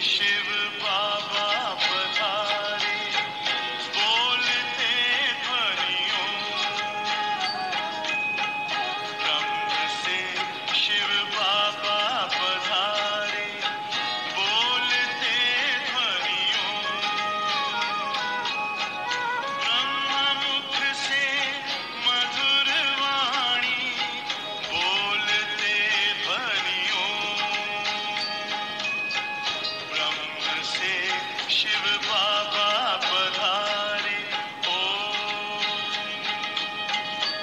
शिव बाबा पधारे, बोलते ध्वनियों। ब्रह्म से शिव बाबा पधारे, बोलते ध्वनियों। ब्रह्ममुख से मधुर वाणी, बोलते ध्वनियों। ब्रह्म से शिव बाबा पधारे, ओम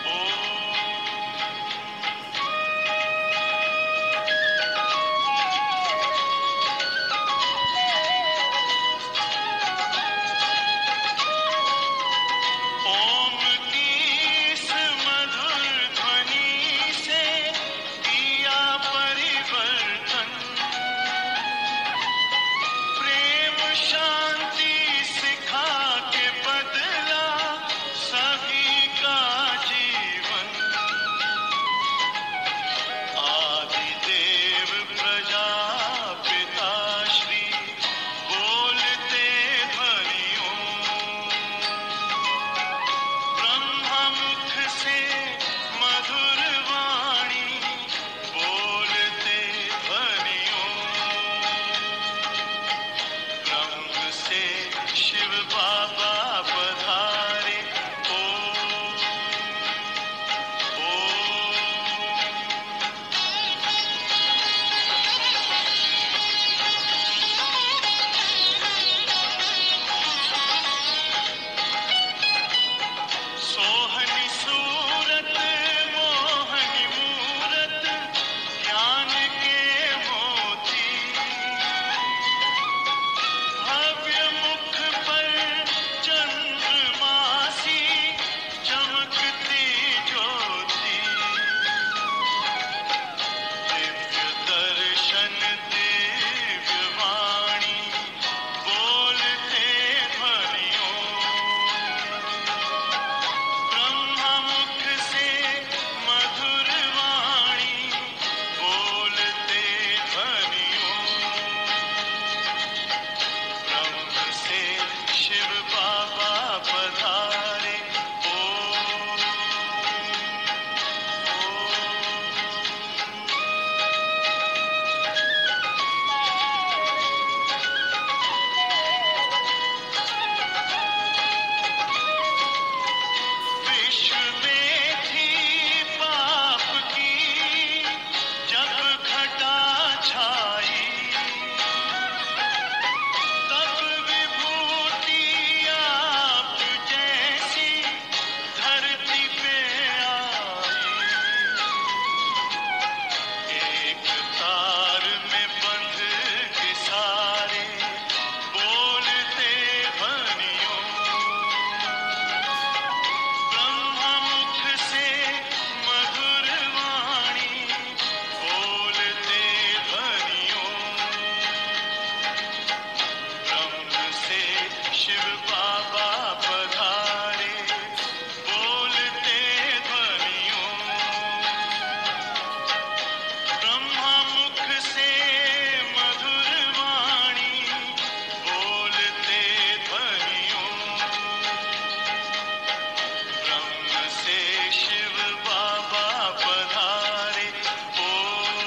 ओम। ओम की इस मधुर ध्वनि से किया परिवर्तन, प्रेम शांति सिखा के बदला सभी का जीवन। आदिदेव प्रजापिता श्री, बोलते ध्वनियों। ब्रह्ममुख से मधुर वाणी, बोलते ध्वनियों। ब्रह्म से शिव बाबा पधारे, ओम ओम। सोहनी सूरत मोहनी मूरत, ज्ञान के मोती। भव्य मुख पर चंद्रमासी, चमकती ज्योति। दिव्य दर्शन दिव्य वाणी, बोलते ध्वनियों। ब्रह्ममुख से मधुर वाणी, बोलते ध्वनियों। ब्रह्म से शिव बाबा पधारे, ओम विश्व में थी पाप की जब घटा छाई, तब विभूति आप जैसी धरती पे आई। एक तार में बंध के सारे, बोलते ध्वनियों। ब्रह्ममुख से मधुर वाणी, बोलते ध्वनियों। ब्रह्म से शिव बाबा पधारे, बोलते ध्वनियों। ब्रह्ममुख से मधुर वाणी, बोलते ध्वनियों। ब्रह्म से शिव बाबा पधारे, ओम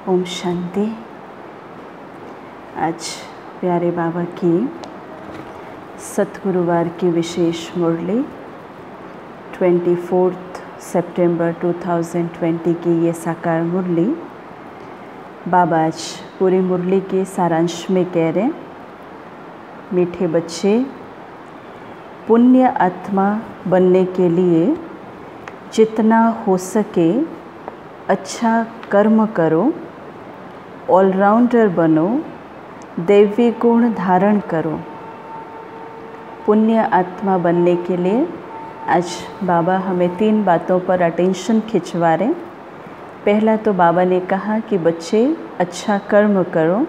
ओम शांति। आज प्यारे बाबा की सतगुरुवार की विशेष मुरली 24 सितंबर 2020 की ये साकार मुरली बाबा आज पूरी मुरली के सारांश में कह रहे हैं, मीठे बच्चे पुण्य आत्मा बनने के लिए जितना हो सके अच्छा कर्म करो, ऑलराउंडर बनो, दैवी गुण धारण करो। पुण्य आत्मा बनने के लिए आज बाबा हमें 3 बातों पर अटेंशन खिंचवा रहे। पहला तो बाबा ने कहा कि बच्चे अच्छा कर्म करो,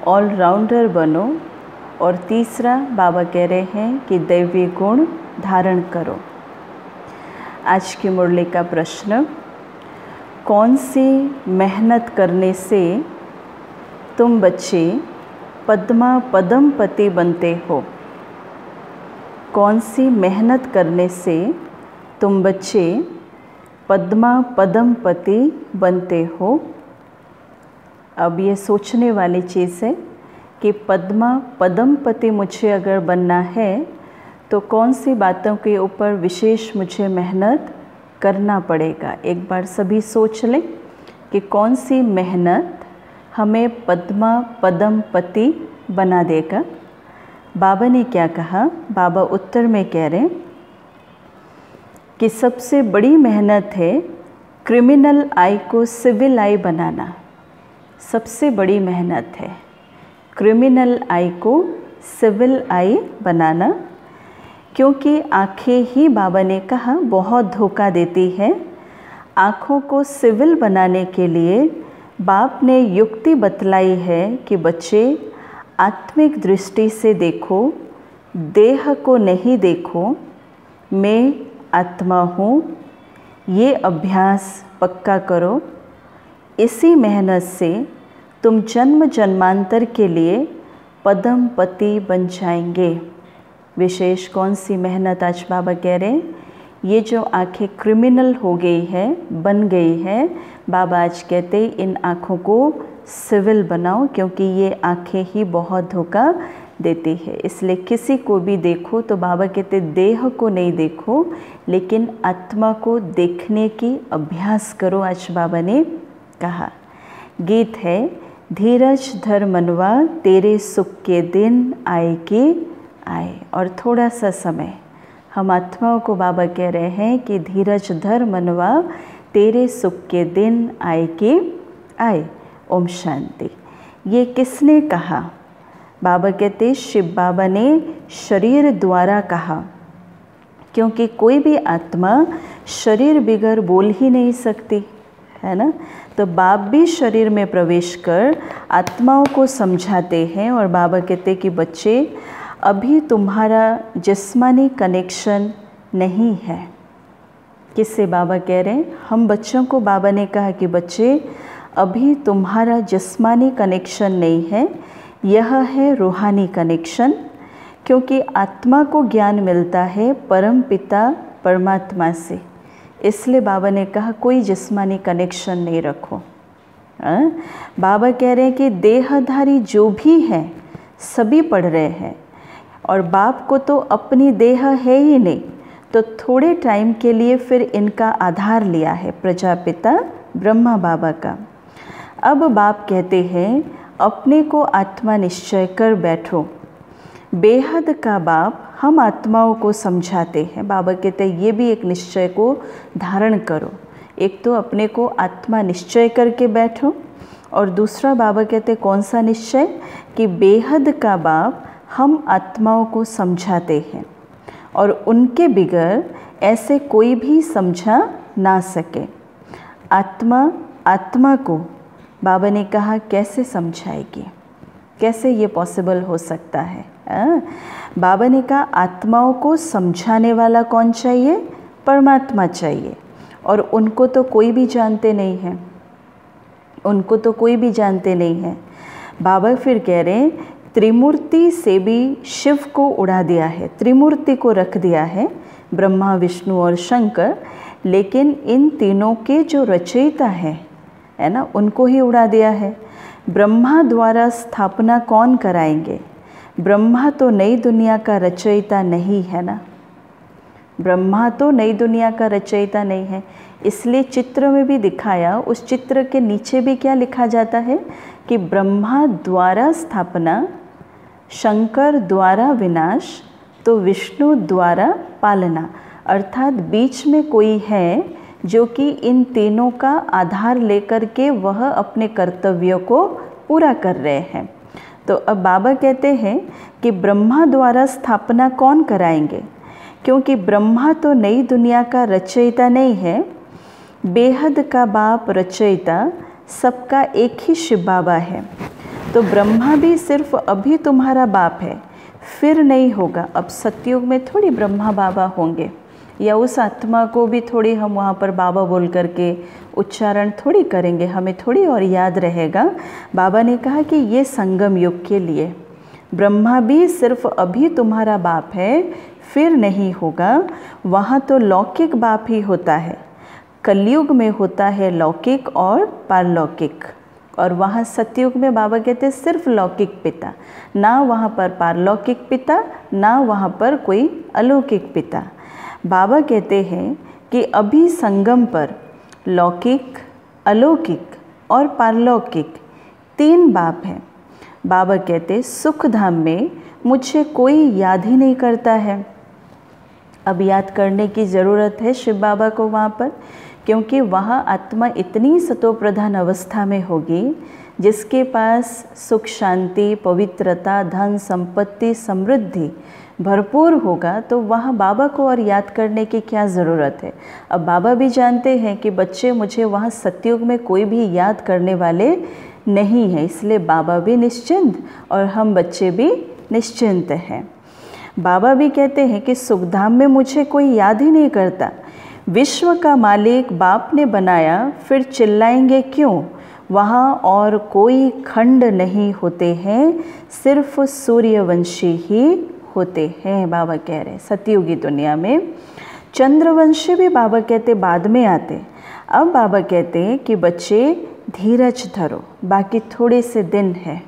ऑलराउंडर बनो, और तीसरा बाबा कह रहे हैं कि दैवी गुण धारण करो। आज की मुरली का प्रश्न, कौन सी मेहनत करने से तुम बच्चे पद्मपति बनते हो? कौन सी मेहनत करने से तुम बच्चे पद्मपति बनते हो? अब ये सोचने वाली चीज़ है कि पद्मपति मुझे अगर बनना है तो कौन सी बातों के ऊपर विशेष मुझे मेहनत करना पड़ेगा। एक बार सभी सोच लें कि कौन सी मेहनत हमें पद्मपति बना देगा। बाबा ने क्या कहा? बाबा उत्तर में कह रहे हैं कि सबसे बड़ी मेहनत है क्रिमिनल आई को सिविल आई बनाना। सबसे बड़ी मेहनत है क्रिमिनल आई को सिविल आई बनाना, क्योंकि आँखें ही बाबा ने कहा बहुत धोखा देती है। आँखों को सिविल बनाने के लिए बाप ने युक्ति बतलाई है कि बच्चे आत्मिक दृष्टि से देखो, देह को नहीं देखो, मैं आत्मा हूँ। ये अभ्यास पक्का करो। इसी मेहनत से तुम जन्म जन्मांतर के लिए पद्मपति बन जाएंगे। विशेष कौन सी मेहनत आज बाबा कह रहे हैं? ये जो आँखें क्रिमिनल हो गई है, बन गई है, बाबा आज कहते इन आँखों को सिविल बनाओ, क्योंकि ये आँखें ही बहुत धोखा देती है। इसलिए किसी को भी देखो तो बाबा कहते देह को नहीं देखो, लेकिन आत्मा को देखने की अभ्यास करो। आज बाबा ने कहा। गीत है, धीरज धर मनवा तेरे सुख के दिन आए कि आए। और थोड़ा सा समय हम आत्माओं को बाबा कह रहे हैं कि धीरज धर मनवा तेरे सुख के दिन आए कि आए। ओम शांति। ये किसने कहा? बाबा कहते शिव बाबा ने शरीर द्वारा कहा, क्योंकि कोई भी आत्मा शरीर बिगर बोल ही नहीं सकती है ना। तो बाप भी शरीर में प्रवेश कर आत्माओं को समझाते हैं। और बाबा कहते कि बच्चे अभी तुम्हारा जिस्मानी कनेक्शन नहीं है। किससे बाबा कह रहे हैं? हम बच्चों को बाबा ने कहा कि बच्चे अभी तुम्हारा जिस्मानी कनेक्शन नहीं है, यह है रूहानी कनेक्शन। क्योंकि आत्मा को ज्ञान मिलता है परम पिता परमात्मा से, इसलिए बाबा ने कहा कोई जिस्मानी कनेक्शन नहीं रखो। बाबा कह रहे हैं कि देहधारी जो भी हैं सभी पढ़ रहे हैं, और बाप को तो अपनी देह है ही नहीं, तो थोड़े टाइम के लिए फिर इनका आधार लिया है प्रजापिता ब्रह्मा बाबा का। अब बाप कहते हैं अपने को आत्मा निश्चय कर बैठो। बेहद का बाप हम आत्माओं को समझाते हैं। बाबा कहते हैं ये भी एक निश्चय को धारण करो। एक तो अपने को आत्मा निश्चय करके बैठो, और दूसरा बाबा कहते हैं कौन सा निश्चय? कि बेहद का बाप हम आत्माओं को समझाते हैं, और उनके बिगर ऐसे कोई भी समझा ना सके। आत्मा को बाबा ने कहा कैसे समझाएगी, कैसे ये पॉसिबल हो सकता है? बाबा ने कहा आत्माओं को समझाने वाला कौन चाहिए? परमात्मा चाहिए, और उनको तो कोई भी जानते नहीं है, उनको तो कोई भी जानते नहीं है। बाबा फिर कह रहे हैं त्रिमूर्ति से भी शिव को उड़ा दिया है, त्रिमूर्ति को रख दिया है, ब्रह्मा विष्णु और शंकर, लेकिन इन तीनों के जो रचयिता है ना, उनको ही उड़ा दिया है। ब्रह्मा द्वारा स्थापना कौन कराएंगे? ब्रह्मा तो नई दुनिया का रचयिता नहीं है ना, ब्रह्मा तो नई दुनिया का रचयिता नहीं है। इसलिए चित्र में भी दिखाया, उस चित्र के नीचे भी क्या लिखा जाता है कि ब्रह्मा द्वारा स्थापना, शंकर द्वारा विनाश, तो विष्णु द्वारा पालना, अर्थात बीच में कोई है जो कि इन तीनों का आधार लेकर के वह अपने कर्तव्यों को पूरा कर रहे हैं। तो अब बाबा कहते हैं कि ब्रह्मा द्वारा स्थापना कौन कराएंगे, क्योंकि ब्रह्मा तो नई दुनिया का रचयिता नहीं है, बेहद का बाप रचयिता सबका एक ही शिव बाबा है। तो ब्रह्मा भी सिर्फ अभी तुम्हारा बाप है, फिर नहीं होगा। अब सतयुग में थोड़ी ब्रह्मा बाबा होंगे, या उस आत्मा को भी थोड़ी हम वहाँ पर बाबा बोल करके उच्चारण थोड़ी करेंगे, हमें थोड़ी और याद रहेगा। बाबा ने कहा कि ये संगम युग के लिए ब्रह्मा भी सिर्फ अभी तुम्हारा बाप है, फिर नहीं होगा। वहाँ तो लौकिक बाप ही होता है, कलयुग में होता है लौकिक और पारलौकिक, और वहाँ सतयुग में बाबा कहते हैं सिर्फ लौकिक पिता, ना वहाँ पर पारलौकिक पिता, ना वहाँ पर कोई अलौकिक पिता। बाबा कहते हैं कि अभी संगम पर लौकिक, अलौकिक और पारलौकिक 3 बाप हैं। बाबा कहते सुख धाम में मुझे कोई याद ही नहीं करता है। अब याद करने की ज़रूरत है शिव बाबा को वहाँ पर, क्योंकि वहाँ आत्मा इतनी सतोप्रधान अवस्था में होगी जिसके पास सुख, शांति, पवित्रता, धन, संपत्ति, समृद्धि भरपूर होगा। तो वहाँ बाबा को और याद करने की क्या ज़रूरत है। अब बाबा भी जानते हैं कि बच्चे मुझे वहाँ सतयुग में कोई भी याद करने वाले नहीं है, इसलिए बाबा भी निश्चिंत और हम बच्चे भी निश्चिंत हैं। बाबा भी कहते हैं कि सुखधाम में मुझे कोई याद ही नहीं करता। विश्व का मालिक बाप ने बनाया, फिर चिल्लाएंगे क्यों। वहाँ और कोई खंड नहीं होते हैं, सिर्फ सूर्यवंशी ही होते हैं, बाबा कह रहे हैं। सतयुगी दुनिया में चंद्रवंशी भी बाबा कहते बाद में आते। अब बाबा कहते हैं कि बच्चे धीरज धरो, बाकी थोड़े से दिन है,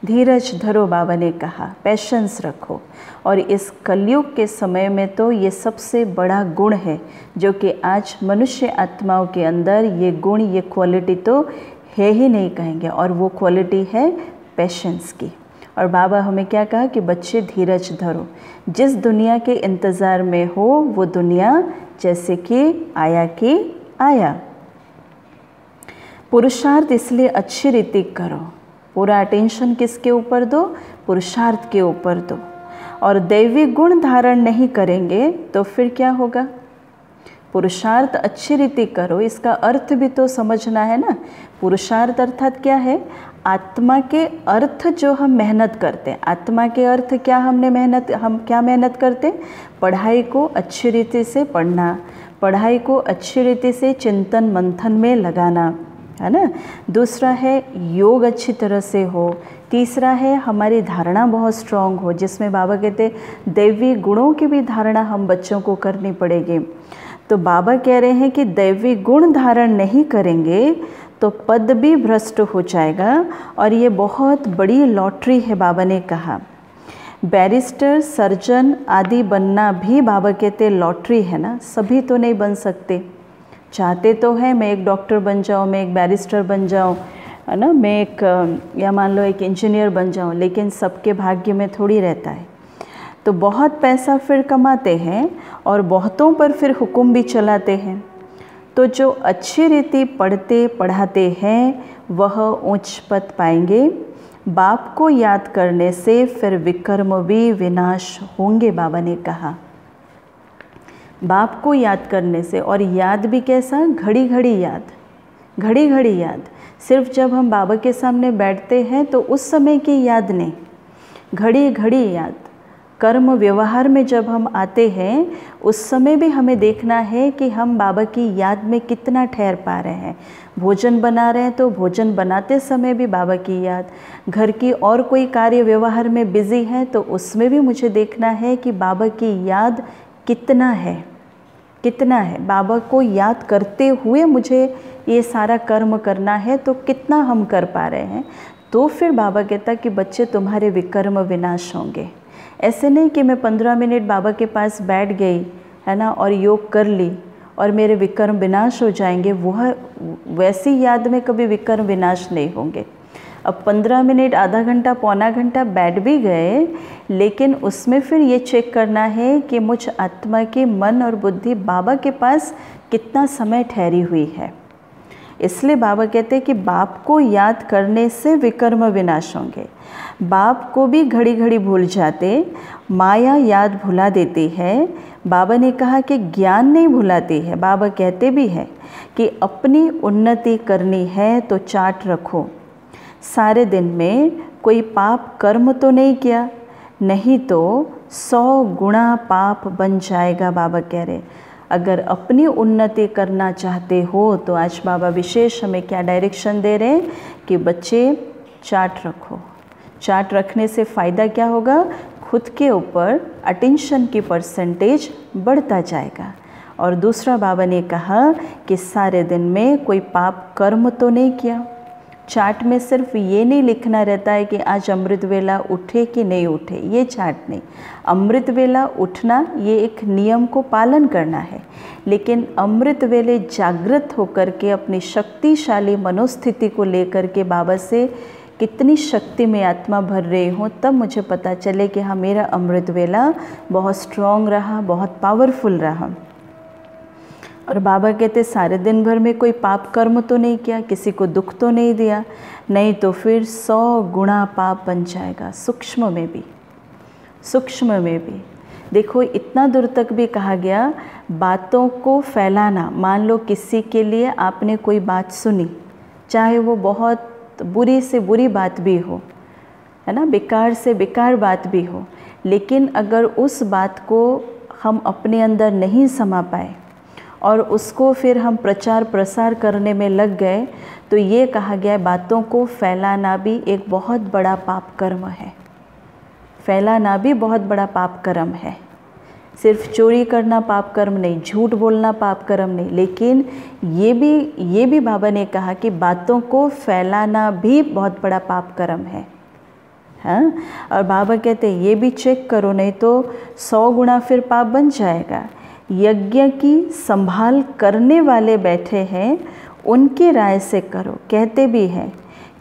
धीरज धरो। बाबा ने कहा पैशंस रखो। और इस कलयुग के समय में तो ये सबसे बड़ा गुण है जो कि आज मनुष्य आत्माओं के अंदर ये गुण, ये क्वालिटी तो है ही नहीं कहेंगे, और वो क्वालिटी है पेशेंस की। और बाबा हमें क्या कहा कि बच्चे धीरज धरो, जिस दुनिया के इंतज़ार में हो वो दुनिया जैसे कि आया कि आया। पुरुषार्थ इसलिए अच्छी रीति करो, पूरा अटेंशन किसके ऊपर दो, पुरुषार्थ के ऊपर दो। और दैवी गुण धारण नहीं करेंगे तो फिर क्या होगा। पुरुषार्थ अच्छी रीति करो, इसका अर्थ भी तो समझना है ना। पुरुषार्थ अर्थात क्या है, आत्मा के अर्थ जो हम मेहनत करते हैं। आत्मा के अर्थ क्या, हम क्या मेहनत करते हैं, पढ़ाई को अच्छी रीति से पढ़ना, पढ़ाई को अच्छी रीति से चिंतन मंथन में लगाना, है ना। दूसरा है योग अच्छी तरह से हो। तीसरा है हमारी धारणा बहुत स्ट्रांग हो, जिसमें बाबा कहते दैवी गुणों की भी धारणा हम बच्चों को करनी पड़ेगी। तो बाबा कह रहे हैं कि दैवी गुण धारण नहीं करेंगे तो पद भी भ्रष्ट हो जाएगा, और ये बहुत बड़ी लॉटरी है। बाबा ने कहा बैरिस्टर, सर्जन आदि बनना भी बाबा कहते लॉटरी है ना, सभी तो नहीं बन सकते। चाहते तो है मैं एक डॉक्टर बन जाऊँ, मैं एक बैरिस्टर बन जाऊँ, है ना, मैं एक या मान लो एक इंजीनियर बन जाऊँ, लेकिन सबके भाग्य में थोड़ी रहता है। तो बहुत पैसा फिर कमाते हैं और बहुतों पर फिर हुक्म भी चलाते हैं। तो जो अच्छी रीति पढ़ते पढ़ाते हैं वह उच्च पद पाएंगे। बाप को याद करने से फिर विकर्म भी विनाश होंगे, बाबा ने कहा। बाप को याद करने से, और याद भी कैसा, घड़ी घड़ी याद, घड़ी घड़ी याद। सिर्फ जब हम बाबा के सामने बैठते हैं तो उस समय की याद नहीं, घड़ी घड़ी याद। कर्म व्यवहार में जब हम आते हैं उस समय भी हमें देखना है कि हम बाबा की याद में कितना ठहर पा रहे हैं। भोजन बना रहे हैं तो भोजन बनाते समय भी बाबा की याद, घर की और कोई कार्य व्यवहार में बिज़ी है तो उसमें भी मुझे देखना है कि बाबा की याद कितना है, कितना है। बाबा को याद करते हुए मुझे ये सारा कर्म करना है तो कितना हम कर पा रहे हैं। तो फिर बाबा कहता कि बच्चे तुम्हारे विकर्म विनाश होंगे। ऐसे नहीं कि मैं 15 मिनट बाबा के पास बैठ गई, है ना, और योग कर ली और मेरे विकर्म विनाश हो जाएंगे। वह वैसी याद में कभी विकर्म विनाश नहीं होंगे। अब 15 मिनट, आधा घंटा, पौना घंटा बैठ भी गए, लेकिन उसमें फिर ये चेक करना है कि मुझ आत्मा के मन और बुद्धि बाबा के पास कितना समय ठहरी हुई है। इसलिए बाबा कहते हैं कि बाप को याद करने से विकर्म विनाश होंगे। बाप को भी घड़ी घड़ी भूल जाते, माया याद भुला देती है। बाबा ने कहा कि ज्ञान नहीं भुलाती है। बाबा कहते भी हैं कि अपनी उन्नति करनी है तो चार्ट रखो। सारे दिन में कोई पाप कर्म तो नहीं किया, नहीं तो 100 गुना पाप बन जाएगा। बाबा कह रहे अगर अपनी उन्नति करना चाहते हो तो आज बाबा विशेष हमें क्या डायरेक्शन दे रहे हैं कि बच्चे चार्ट रखो। चार्ट रखने से फ़ायदा क्या होगा, खुद के ऊपर अटेंशन की परसेंटेज बढ़ता जाएगा। और दूसरा बाबा ने कहा कि सारे दिन में कोई पाप कर्म तो नहीं किया। चार्ट में सिर्फ ये नहीं लिखना रहता है कि आज अमृत वेला उठे कि नहीं उठे, ये चार्ट नहीं। अमृत वेला उठना ये एक नियम को पालन करना है, लेकिन अमृत वेले जागृत होकर के अपनी शक्तिशाली मनोस्थिति को लेकर के बाबा से कितनी शक्ति में आत्मा भर रही हूँ, तब मुझे पता चले कि हाँ मेरा अमृत वेला बहुत स्ट्रॉन्ग रहा, बहुत पावरफुल रहा। और बाबा कहते सारे दिन भर में कोई पाप कर्म तो नहीं किया, किसी को दुख तो नहीं दिया, नहीं तो फिर 100 गुना पाप बन जाएगा। सूक्ष्म में भी, सूक्ष्म में भी देखो, इतना दूर तक भी कहा गया बातों को फैलाना। मान लो किसी के लिए आपने कोई बात सुनी, चाहे वो बहुत बुरी से बुरी बात भी हो, है ना, बेकार से बेकार बात भी हो, लेकिन अगर उस बात को हम अपने अंदर नहीं समा पाए और उसको फिर हम प्रचार प्रसार करने में लग गए, तो ये कहा गया बातों को फैलाना भी एक बहुत बड़ा पाप कर्म है। फैलाना भी बहुत बड़ा पाप कर्म है। सिर्फ चोरी करना पाप कर्म नहीं, झूठ बोलना पाप कर्म नहीं, लेकिन ये भी बाबा ने कहा कि बातों को फैलाना भी बहुत बड़ा पाप कर्म है। हाँ, और बाबा कहते हैं ये भी चेक करो, नहीं तो 100 गुना फिर पाप बन जाएगा। यज्ञ की संभाल करने वाले बैठे हैं, उनकी राय से करो। कहते भी हैं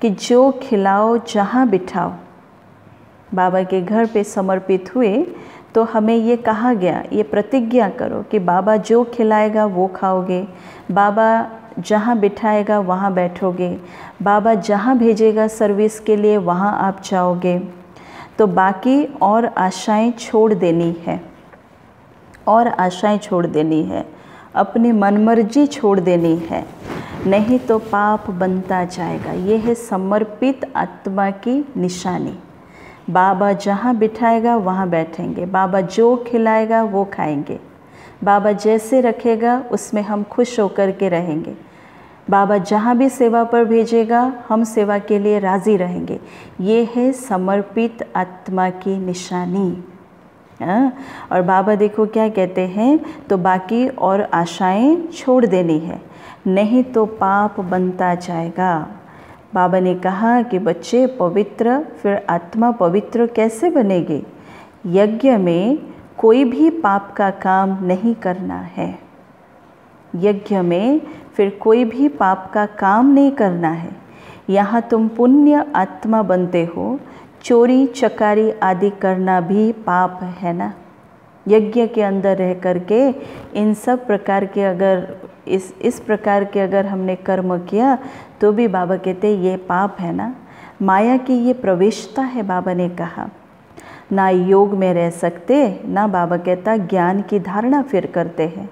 कि जो खिलाओ जहाँ बिठाओ। बाबा के घर पे समर्पित हुए तो हमें ये कहा गया, ये प्रतिज्ञा करो कि बाबा जो खिलाएगा वो खाओगे, बाबा जहाँ बिठाएगा वहाँ बैठोगे, बाबा जहाँ भेजेगा सर्विस के लिए वहाँ आप जाओगे। तो बाकी और आशाएं छोड़ देनी है, और आशाएं छोड़ देनी है, अपनी मनमर्जी छोड़ देनी है, नहीं तो पाप बनता जाएगा। ये है समर्पित आत्मा की निशानी। बाबा जहाँ बिठाएगा वहाँ बैठेंगे, बाबा जो खिलाएगा वो खाएंगे, बाबा जैसे रखेगा उसमें हम खुश होकर के रहेंगे, बाबा जहाँ भी सेवा पर भेजेगा हम सेवा के लिए राज़ी रहेंगे। ये है समर्पित आत्मा की निशानी। और बाबा देखो क्या कहते हैं, तो बाकी और आशाएं छोड़ देनी है, नहीं तो पाप बनता जाएगा। बाबा ने कहा कि बच्चे पवित्र, फिर आत्मा पवित्र कैसे बनेगी? यज्ञ में कोई भी पाप का काम नहीं करना है। यज्ञ में फिर कोई भी पाप का काम नहीं करना है। यहाँ तुम पुण्य आत्मा बनते हो, चोरी चकारी आदि करना भी पाप है ना। यज्ञ के अंदर रह करके इन सब प्रकार के अगर इस प्रकार के अगर हमने कर्म किया तो भी बाबा कहते ये पाप है ना। माया की ये प्रवेशता है। बाबा ने कहा ना योग में रह सकते, ना बाबा कहता ज्ञान की धारणा फिर करते हैं।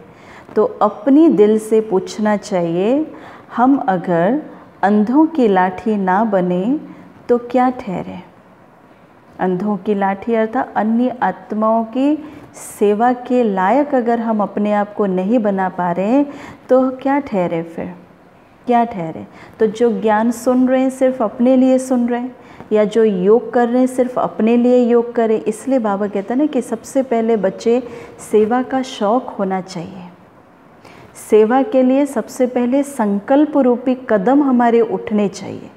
तो अपनी दिल से पूछना चाहिए, हम अगर अंधों की लाठी ना बने तो क्या ठहरे? अंधों की लाठी अर्थात अन्य आत्माओं की सेवा के लायक अगर हम अपने आप को नहीं बना पा रहे हैं तो क्या ठहरे? फिर क्या ठहरे? तो जो ज्ञान सुन रहे हैं सिर्फ अपने लिए सुन रहे हैं, या जो योग कर रहे हैं सिर्फ अपने लिए योग करें। इसलिए बाबा कहता है ना कि सबसे पहले बच्चे सेवा का शौक़ होना चाहिए। सेवा के लिए सबसे पहले संकल्प रूपी कदम हमारे उठने चाहिए,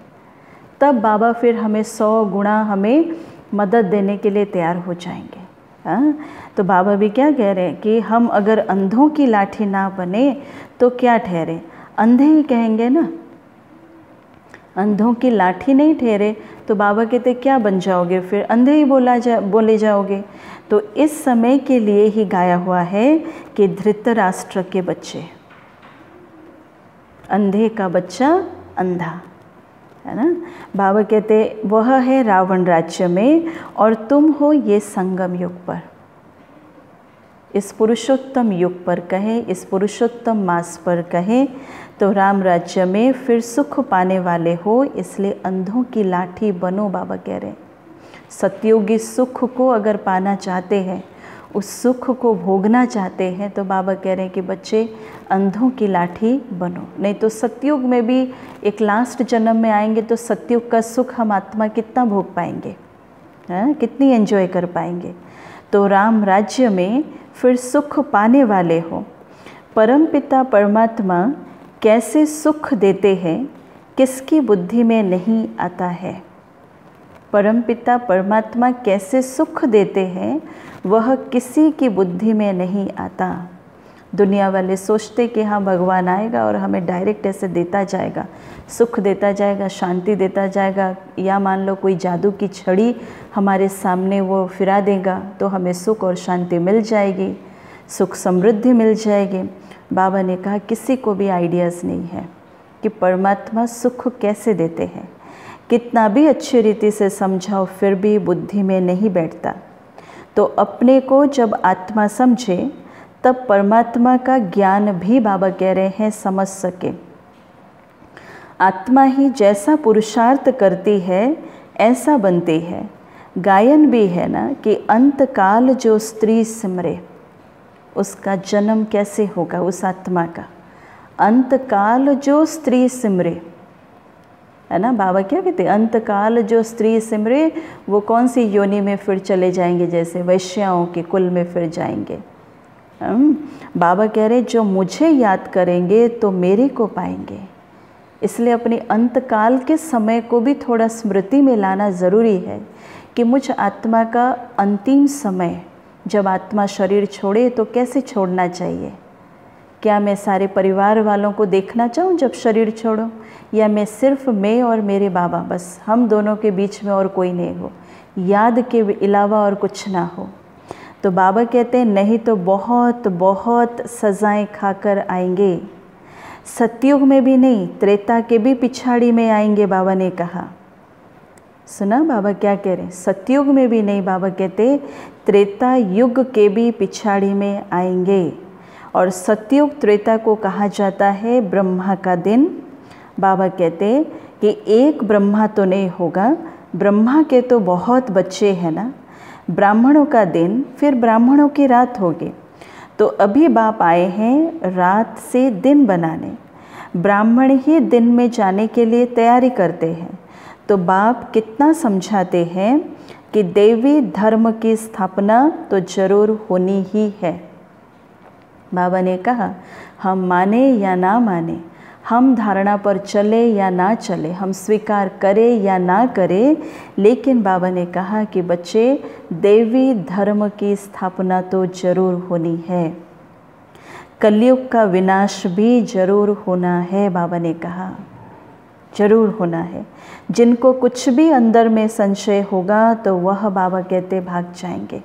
तब बाबा फिर हमें 100 गुना हमें मदद देने के लिए तैयार हो जाएंगे। हाँ, तो बाबा भी क्या कह रहे हैं कि हम अगर अंधों की लाठी ना बने तो क्या ठहरे? अंधे ही कहेंगे ना, अंधों की लाठी नहीं ठहरे तो बाबा कहते क्या बन जाओगे, फिर अंधे ही बोले जाओगे। तो इस समय के लिए ही गाया हुआ है कि धृतराष्ट्र के बच्चे, अंधे का बच्चा अंधा, है ना। बाबा कहते वह है रावण राज्य में और तुम हो ये संगम युग पर, इस पुरुषोत्तम युग पर कहे, इस पुरुषोत्तम मास पर कहे तो राम राज्य में फिर सुख पाने वाले हो, इसलिए अंधों की लाठी बनो। बाबा कह रहे हैं सतयुगी सुख को अगर पाना चाहते हैं, उस सुख को भोगना चाहते हैं, तो बाबा कह रहे हैं कि बच्चे अंधों की लाठी बनो। नहीं तो सतयुग में भी एक लास्ट जन्म में आएंगे तो सतयुग का सुख हम आत्मा कितना भोग पाएंगे, कितनी एंजॉय कर पाएंगे। तो राम राज्य में फिर सुख पाने वाले हो। परमपिता परमात्मा कैसे सुख देते हैं किसकी बुद्धि में नहीं आता है। परमपिता परमात्मा कैसे सुख देते हैं वह किसी की बुद्धि में नहीं आता। दुनिया वाले सोचते कि हाँ भगवान आएगा और हमें डायरेक्ट ऐसे देता जाएगा, सुख देता जाएगा, शांति देता जाएगा, या मान लो कोई जादू की छड़ी हमारे सामने वो फिरा देगा तो हमें सुख और शांति मिल जाएगी, सुख समृद्धि मिल जाएगी। बाबा ने कहा किसी को भी आइडियाज़ नहीं है कि परमात्मा सुख कैसे देते हैं। कितना भी अच्छी रीति से समझाओ फिर भी बुद्धि में नहीं बैठता। तो अपने को जब आत्मा समझे तब परमात्मा का ज्ञान भी बाबा कह रहे हैं समझ सके। आत्मा ही जैसा पुरुषार्थ करती है ऐसा बनती है। गायन भी है ना कि अंतकाल जो स्त्री सिमरे, उसका जन्म कैसे होगा उस आत्मा का। अंतकाल जो स्त्री सिमरे, है ना। बाबा क्या कहते, अंतकाल जो स्त्री सिमरे वो कौन सी योनि में फिर चले जाएंगे, जैसे वैश्याओं के कुल में फिर जाएंगे। बाबा कह रहे जो मुझे याद करेंगे तो मेरे को पाएंगे। इसलिए अपनी अंतकाल के समय को भी थोड़ा स्मृति में लाना ज़रूरी है कि मुझ आत्मा का अंतिम समय जब आत्मा शरीर छोड़े तो कैसे छोड़ना चाहिए। क्या मैं सारे परिवार वालों को देखना चाहूँ जब शरीर छोड़ो, या मैं सिर्फ मैं और मेरे बाबा, बस हम दोनों के बीच में और कोई नहीं हो, याद के अलावा और कुछ ना हो। तो बाबा कहते हैं नहीं तो बहुत बहुत सज़ाएं खाकर आएंगे। सतयुग में भी नहीं, त्रेता के भी पिछाड़ी में आएंगे। बाबा ने कहा, सुना बाबा क्या कह रहे हैं, सतयुग में भी नहीं, बाबा कहते त्रेता युग के भी पिछाड़ी में आएंगे। और सतयुग त्रेता को कहा जाता है ब्रह्मा का दिन। बाबा कहते कि एक ब्रह्मा तो नहीं होगा, ब्रह्मा के तो बहुत बच्चे हैं ना। ब्राह्मणों का दिन, फिर ब्राह्मणों की रात होगी। तो अभी बाप आए हैं रात से दिन बनाने, ब्राह्मण ही दिन में जाने के लिए तैयारी करते हैं। तो बाप कितना समझाते हैं कि देवी धर्म की स्थापना तो जरूर होनी ही है। बाबा ने कहा हम माने या ना माने, हम धारणा पर चले या ना चले, हम स्वीकार करें या ना करें, लेकिन बाबा ने कहा कि बच्चे देवी धर्म की स्थापना तो जरूर होनी है। कलयुग का विनाश भी जरूर होना है। बाबा ने कहा जरूर होना है। जिनको कुछ भी अंदर में संशय होगा तो वह बाबा कहते भाग जाएंगे।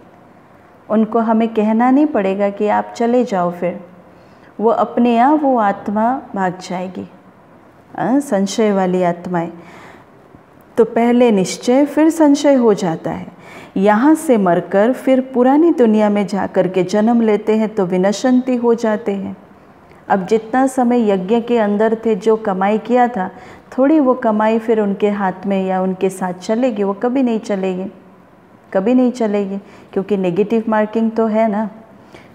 उनको हमें कहना नहीं पड़ेगा कि आप चले जाओ, फिर वो अपने आप वो आत्मा भाग जाएगी। संशय वाली आत्माएं तो पहले निश्चय फिर संशय हो जाता है। यहाँ से मरकर फिर पुरानी दुनिया में जाकर के जन्म लेते हैं तो विनशंति हो जाते हैं। अब जितना समय यज्ञ के अंदर थे, जो कमाई किया था, थोड़ी वो कमाई फिर उनके हाथ में या उनके साथ चलेगी, वो कभी नहीं चलेगी, कभी नहीं चलेगी, क्योंकि नेगेटिव मार्किंग तो है ना।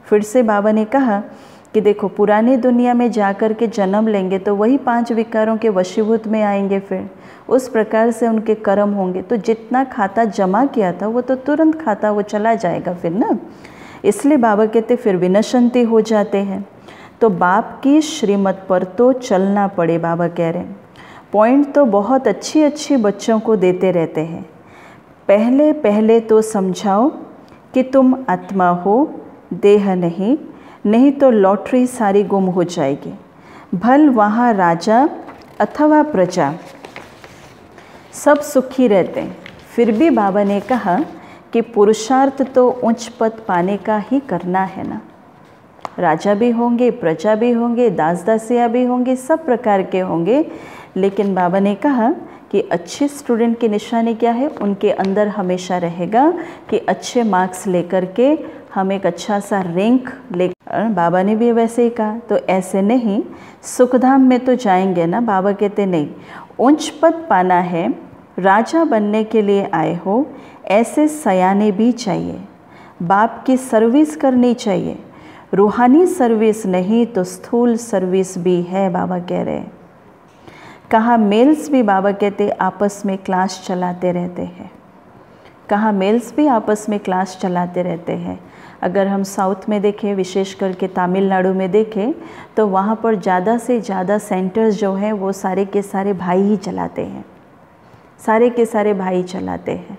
फिर से बाबा ने कहा कि देखो पुरानी दुनिया में जाकर के जन्म लेंगे तो वही 5 विकारों के वशीभूत में आएंगे, फिर उस प्रकार से उनके कर्म होंगे। तो जितना खाता जमा किया था वो तो तुरंत खाता वो चला जाएगा फिर ना। इसलिए बाबा कहते फिर विनशंति हो जाते हैं। तो बाप की श्रीमत पर तो चलना पड़े। बाबा कह रहे हैं पॉइंट तो बहुत अच्छी अच्छी बच्चों को देते रहते हैं। पहले पहले तो समझाओ कि तुम आत्मा हो, देह नहीं, नहीं तो लॉटरी सारी गुम हो जाएगी। भल वहाँ राजा अथवा प्रजा, सब सुखी रहते हैं। फिर भी बाबा ने कहा कि पुरुषार्थ तो उच्च पद पाने का ही करना है ना। राजा भी होंगे, प्रजा भी होंगे, दास दासियाँ भी होंगे, सब प्रकार के होंगे, लेकिन बाबा ने कहा कि अच्छे स्टूडेंट की निशानी क्या है, उनके अंदर हमेशा रहेगा कि अच्छे मार्क्स लेकर के हम एक अच्छा सा रैंक ले। बाबा ने भी वैसे ही कहा, तो ऐसे नहीं सुखधाम में तो जाएंगे ना। बाबा कहते नहीं, उच्च पद पाना है, राजा बनने के लिए आए हो, ऐसे सयाने भी चाहिए, बाप की सर्विस करनी चाहिए। रूहानी सर्विस नहीं तो स्थूल सर्विस भी है, बाबा कह रहे हैं। कहाँ मेल्स भी बाबा कहते आपस में क्लास चलाते रहते हैं, कहाँ मेल्स भी आपस में क्लास चलाते रहते हैं। अगर हम साउथ में देखें, विशेष करके तमिलनाडु में देखें, तो वहाँ पर ज़्यादा से ज़्यादा सेंटर्स जो हैं वो सारे के सारे भाई ही चलाते हैं, सारे के सारे भाई चलाते हैं,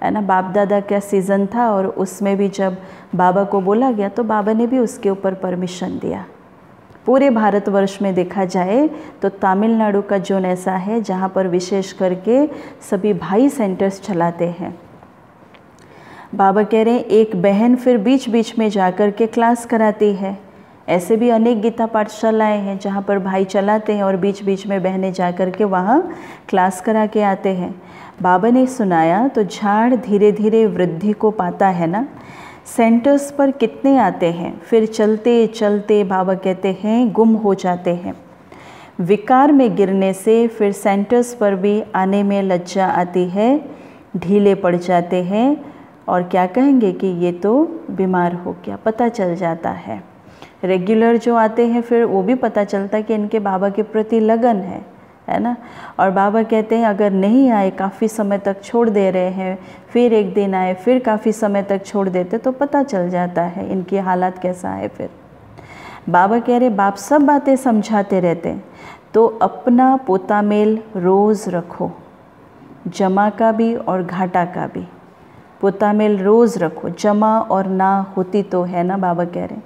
है ना। बाप दादा का सीज़न था और उसमें भी जब बाबा को बोला गया तो बाबा ने भी उसके ऊपर परमिशन दिया। पूरे भारतवर्ष में देखा जाए तो तमिलनाडु का जोन ऐसा है जहाँ पर विशेष करके सभी भाई सेंटर्स चलाते हैं। बाबा कह रहे हैं एक बहन फिर बीच बीच में जाकर के क्लास कराती है। ऐसे भी अनेक गीता पाठशालाएँ हैं जहाँ पर भाई चलाते हैं और बीच बीच में बहनें जाकर के वहाँ क्लास करा के आते हैं। बाबा ने सुनाया तो झाड़ धीरे धीरे वृद्धि को पाता है ना। सेंटर्स पर कितने आते हैं, फिर चलते चलते बाबा कहते हैं गुम हो जाते हैं। विकार में गिरने से फिर सेंटर्स पर भी आने में लज्जा आती है, ढीले पड़ जाते हैं और क्या कहेंगे कि ये तो बीमार हो गया, पता चल जाता है। रेगुलर जो आते हैं फिर वो भी पता चलता है कि इनके बाबा के प्रति लगन है ना। और बाबा कहते हैं अगर नहीं आए, काफ़ी समय तक छोड़ दे रहे हैं, फिर एक दिन आए, फिर काफ़ी समय तक छोड़ देते, तो पता चल जाता है इनकी हालत कैसा है। फिर बाबा कह रहे बाप सब बातें समझाते रहते हैं, तो अपना पोता मेल रोज़ रखो, जमा का भी और घाटा का भी। पोता मेल रोज़ रखो, जमा और ना होती तो है ना। बाबा कह रहे हैं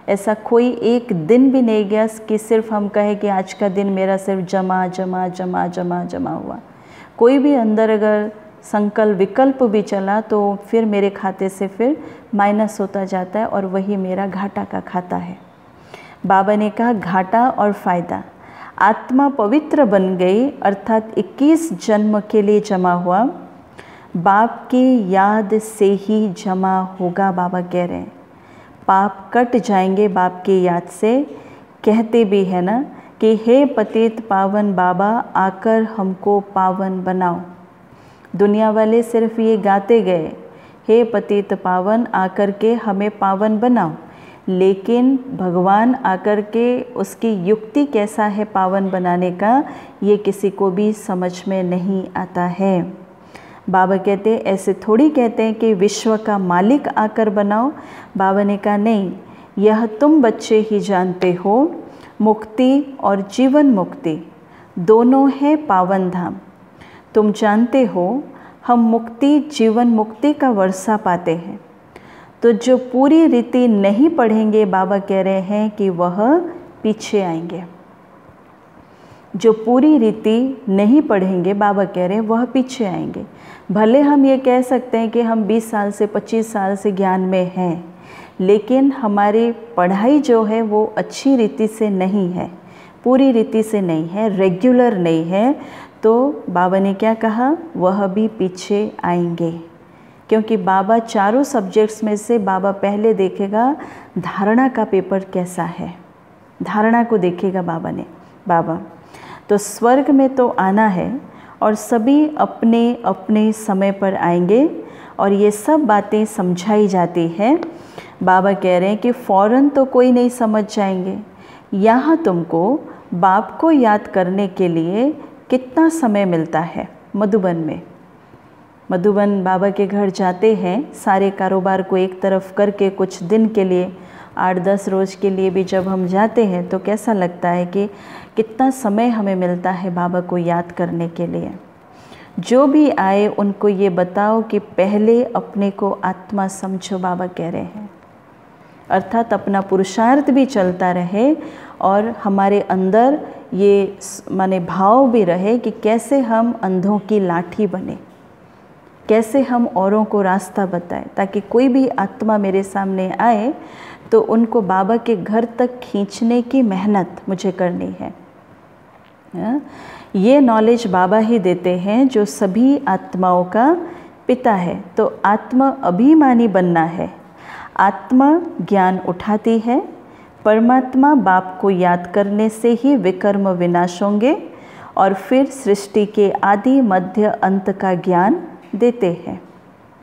ऐसा कोई एक दिन भी नहीं गया कि सिर्फ हम कहें कि आज का दिन मेरा सिर्फ जमा जमा जमा जमा जमा हुआ। कोई भी अंदर अगर संकल्प विकल्प भी चला तो फिर मेरे खाते से फिर माइनस होता जाता है और वही मेरा घाटा का खाता है। बाबा ने कहा घाटा और फ़ायदा, आत्मा पवित्र बन गई अर्थात 21 जन्म के लिए जमा हुआ, बाप की याद से ही जमा होगा। बाबा कह रहे हैं पाप कट जाएंगे बाप की याद से। कहते भी है ना कि हे पतित पावन बाबा आकर हमको पावन बनाओ। दुनिया वाले सिर्फ ये गाते गए हे पतित पावन आकर के हमें पावन बनाओ, लेकिन भगवान आकर के उसकी युक्ति कैसा है पावन बनाने का, ये किसी को भी समझ में नहीं आता है। बाबा कहते हैं ऐसे थोड़ी कहते हैं कि विश्व का मालिक आकर बनाओ। बाबा ने कहा नहीं, यह तुम बच्चे ही जानते हो, मुक्ति और जीवन मुक्ति दोनों है पावन धाम। तुम जानते हो हम मुक्ति जीवन मुक्ति का वर्षा पाते हैं, तो जो पूरी रीति नहीं पढ़ेंगे बाबा कह रहे हैं कि वह पीछे आएंगे। जो पूरी रीति नहीं पढ़ेंगे बाबा कह रहे हैं वह पीछे आएंगे। भले हम ये कह सकते हैं कि हम 20 साल से 25 साल से ज्ञान में हैं, लेकिन हमारी पढ़ाई जो है वो अच्छी रीति से नहीं है, पूरी रीति से नहीं है, रेगुलर नहीं है, तो बाबा ने क्या कहा वह भी पीछे आएंगे। क्योंकि बाबा चारों सब्जेक्ट्स में से बाबा पहले देखेगा धारणा का पेपर कैसा है, धारणा को देखेगा बाबा तो स्वर्ग में तो आना है और सभी अपने अपने समय पर आएंगे और ये सब बातें समझाई जाती हैं। बाबा कह रहे हैं कि फ़ौरन तो कोई नहीं समझ जाएंगे, यहाँ तुमको बाप को याद करने के लिए कितना समय मिलता है। मधुबन बाबा के घर जाते हैं, सारे कारोबार को एक तरफ करके कुछ दिन के लिए 8-10 रोज़ के लिए भी जब हम जाते हैं तो कैसा लगता है कि कितना समय हमें मिलता है बाबा को याद करने के लिए। जो भी आए उनको ये बताओ कि पहले अपने को आत्मा समझो, बाबा कह रहे हैं, अर्थात अपना पुरुषार्थ भी चलता रहे और हमारे अंदर ये माने भाव भी रहे कि कैसे हम अंधों की लाठी बने, कैसे हम औरों को रास्ता बताएं, ताकि कोई भी आत्मा मेरे सामने आए तो उनको बाबा के घर तक खींचने की मेहनत मुझे करनी है। ये नॉलेज बाबा ही देते हैं जो सभी आत्माओं का पिता है। तो आत्मा अभिमानी बनना है। आत्मा ज्ञान उठाती है। परमात्मा बाप को याद करने से ही विकर्म विनाश होंगे और फिर सृष्टि के आदि मध्य अंत का ज्ञान देते हैं।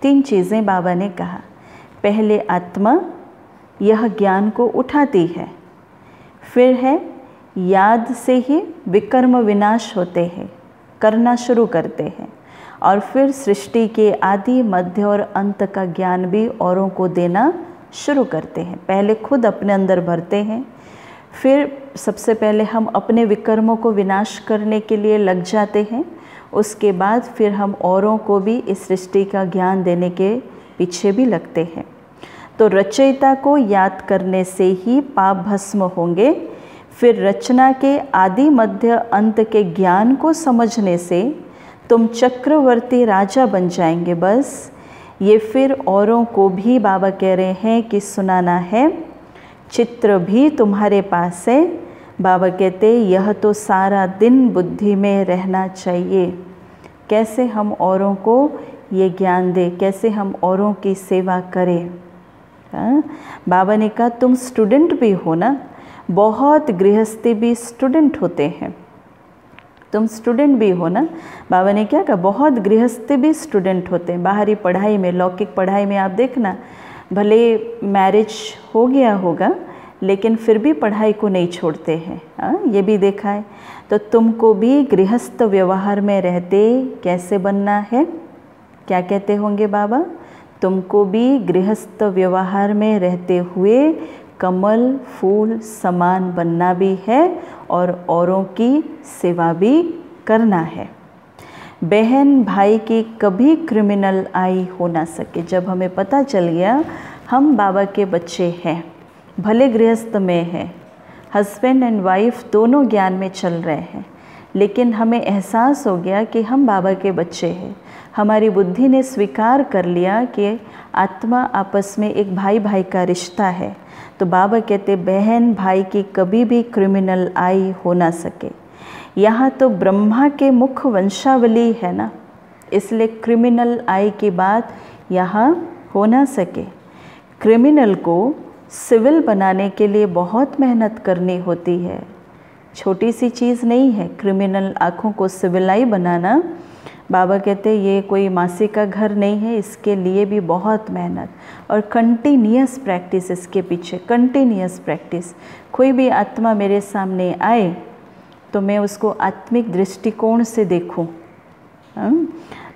3 चीज़ें बाबा ने कहा। पहले आत्मा यह ज्ञान को उठाती है, फिर है याद से ही विकर्म विनाश होते हैं, करना शुरू करते हैं, और फिर सृष्टि के आदि मध्य और अंत का ज्ञान भी औरों को देना शुरू करते हैं। पहले खुद अपने अंदर भरते हैं, फिर सबसे पहले हम अपने विकर्मों को विनाश करने के लिए लग जाते हैं, उसके बाद फिर हम औरों को भी इस सृष्टि का ज्ञान देने के पीछे भी लगते हैं। तो रचयिता को याद करने से ही पाप भस्म होंगे, फिर रचना के आदि मध्य अंत के ज्ञान को समझने से तुम चक्रवर्ती राजा बन जाएंगे। बस ये फिर औरों को भी बाबा कह रहे हैं कि सुनाना है। चित्र भी तुम्हारे पास है। बाबा कहते यह तो सारा दिन बुद्धि में रहना चाहिए। कैसे हम औरों को ये ज्ञान दें, कैसे हम औरों की सेवा करें। बाबा ने कहा तुम स्टूडेंट भी हो ना, बहुत गृहस्थी भी स्टूडेंट होते हैं। तुम स्टूडेंट भी हो ना। बाबा ने क्या कहा, बहुत गृहस्थी भी स्टूडेंट होते हैं। बाहरी पढ़ाई में, लौकिक पढ़ाई में आप देखना, भले मैरिज हो गया होगा लेकिन फिर भी पढ़ाई को नहीं छोड़ते हैं। ये भी देखा है। तो तुमको भी गृहस्थ व्यवहार में रहते कैसे बनना है। क्या कहते होंगे बाबा, तुमको भी गृहस्थ व्यवहार में रहते हुए कमल फूल समान बनना भी है और औरों की सेवा भी करना है। बहन भाई की कभी क्रिमिनल आई हो ना सके। जब हमें पता चल गया हम बाबा के बच्चे हैं, भले गृहस्थ में हैं, हस्बैंड एंड वाइफ दोनों ज्ञान में चल रहे हैं, लेकिन हमें एहसास हो गया कि हम बाबा के बच्चे हैं। हमारी बुद्धि ने स्वीकार कर लिया कि आत्मा आपस में एक भाई भाई का रिश्ता है। तो बाबा कहते बहन भाई की कभी भी क्रिमिनल आई हो ना सके। यहाँ तो ब्रह्मा के मुख वंशावली है ना, इसलिए क्रिमिनल आई की बात यहाँ हो ना सके। क्रिमिनल को सिविल बनाने के लिए बहुत मेहनत करनी होती है, छोटी सी चीज़ नहीं है। क्रिमिनल आँखों को सिविलाई बनाना, बाबा कहते ये कोई मासी का घर नहीं है, इसके लिए भी बहुत मेहनत और कंटिन्यूअस प्रैक्टिस इसके पीछे, कंटिन्यूअस प्रैक्टिस। कोई भी आत्मा मेरे सामने आए तो मैं उसको आत्मिक दृष्टिकोण से देखूं।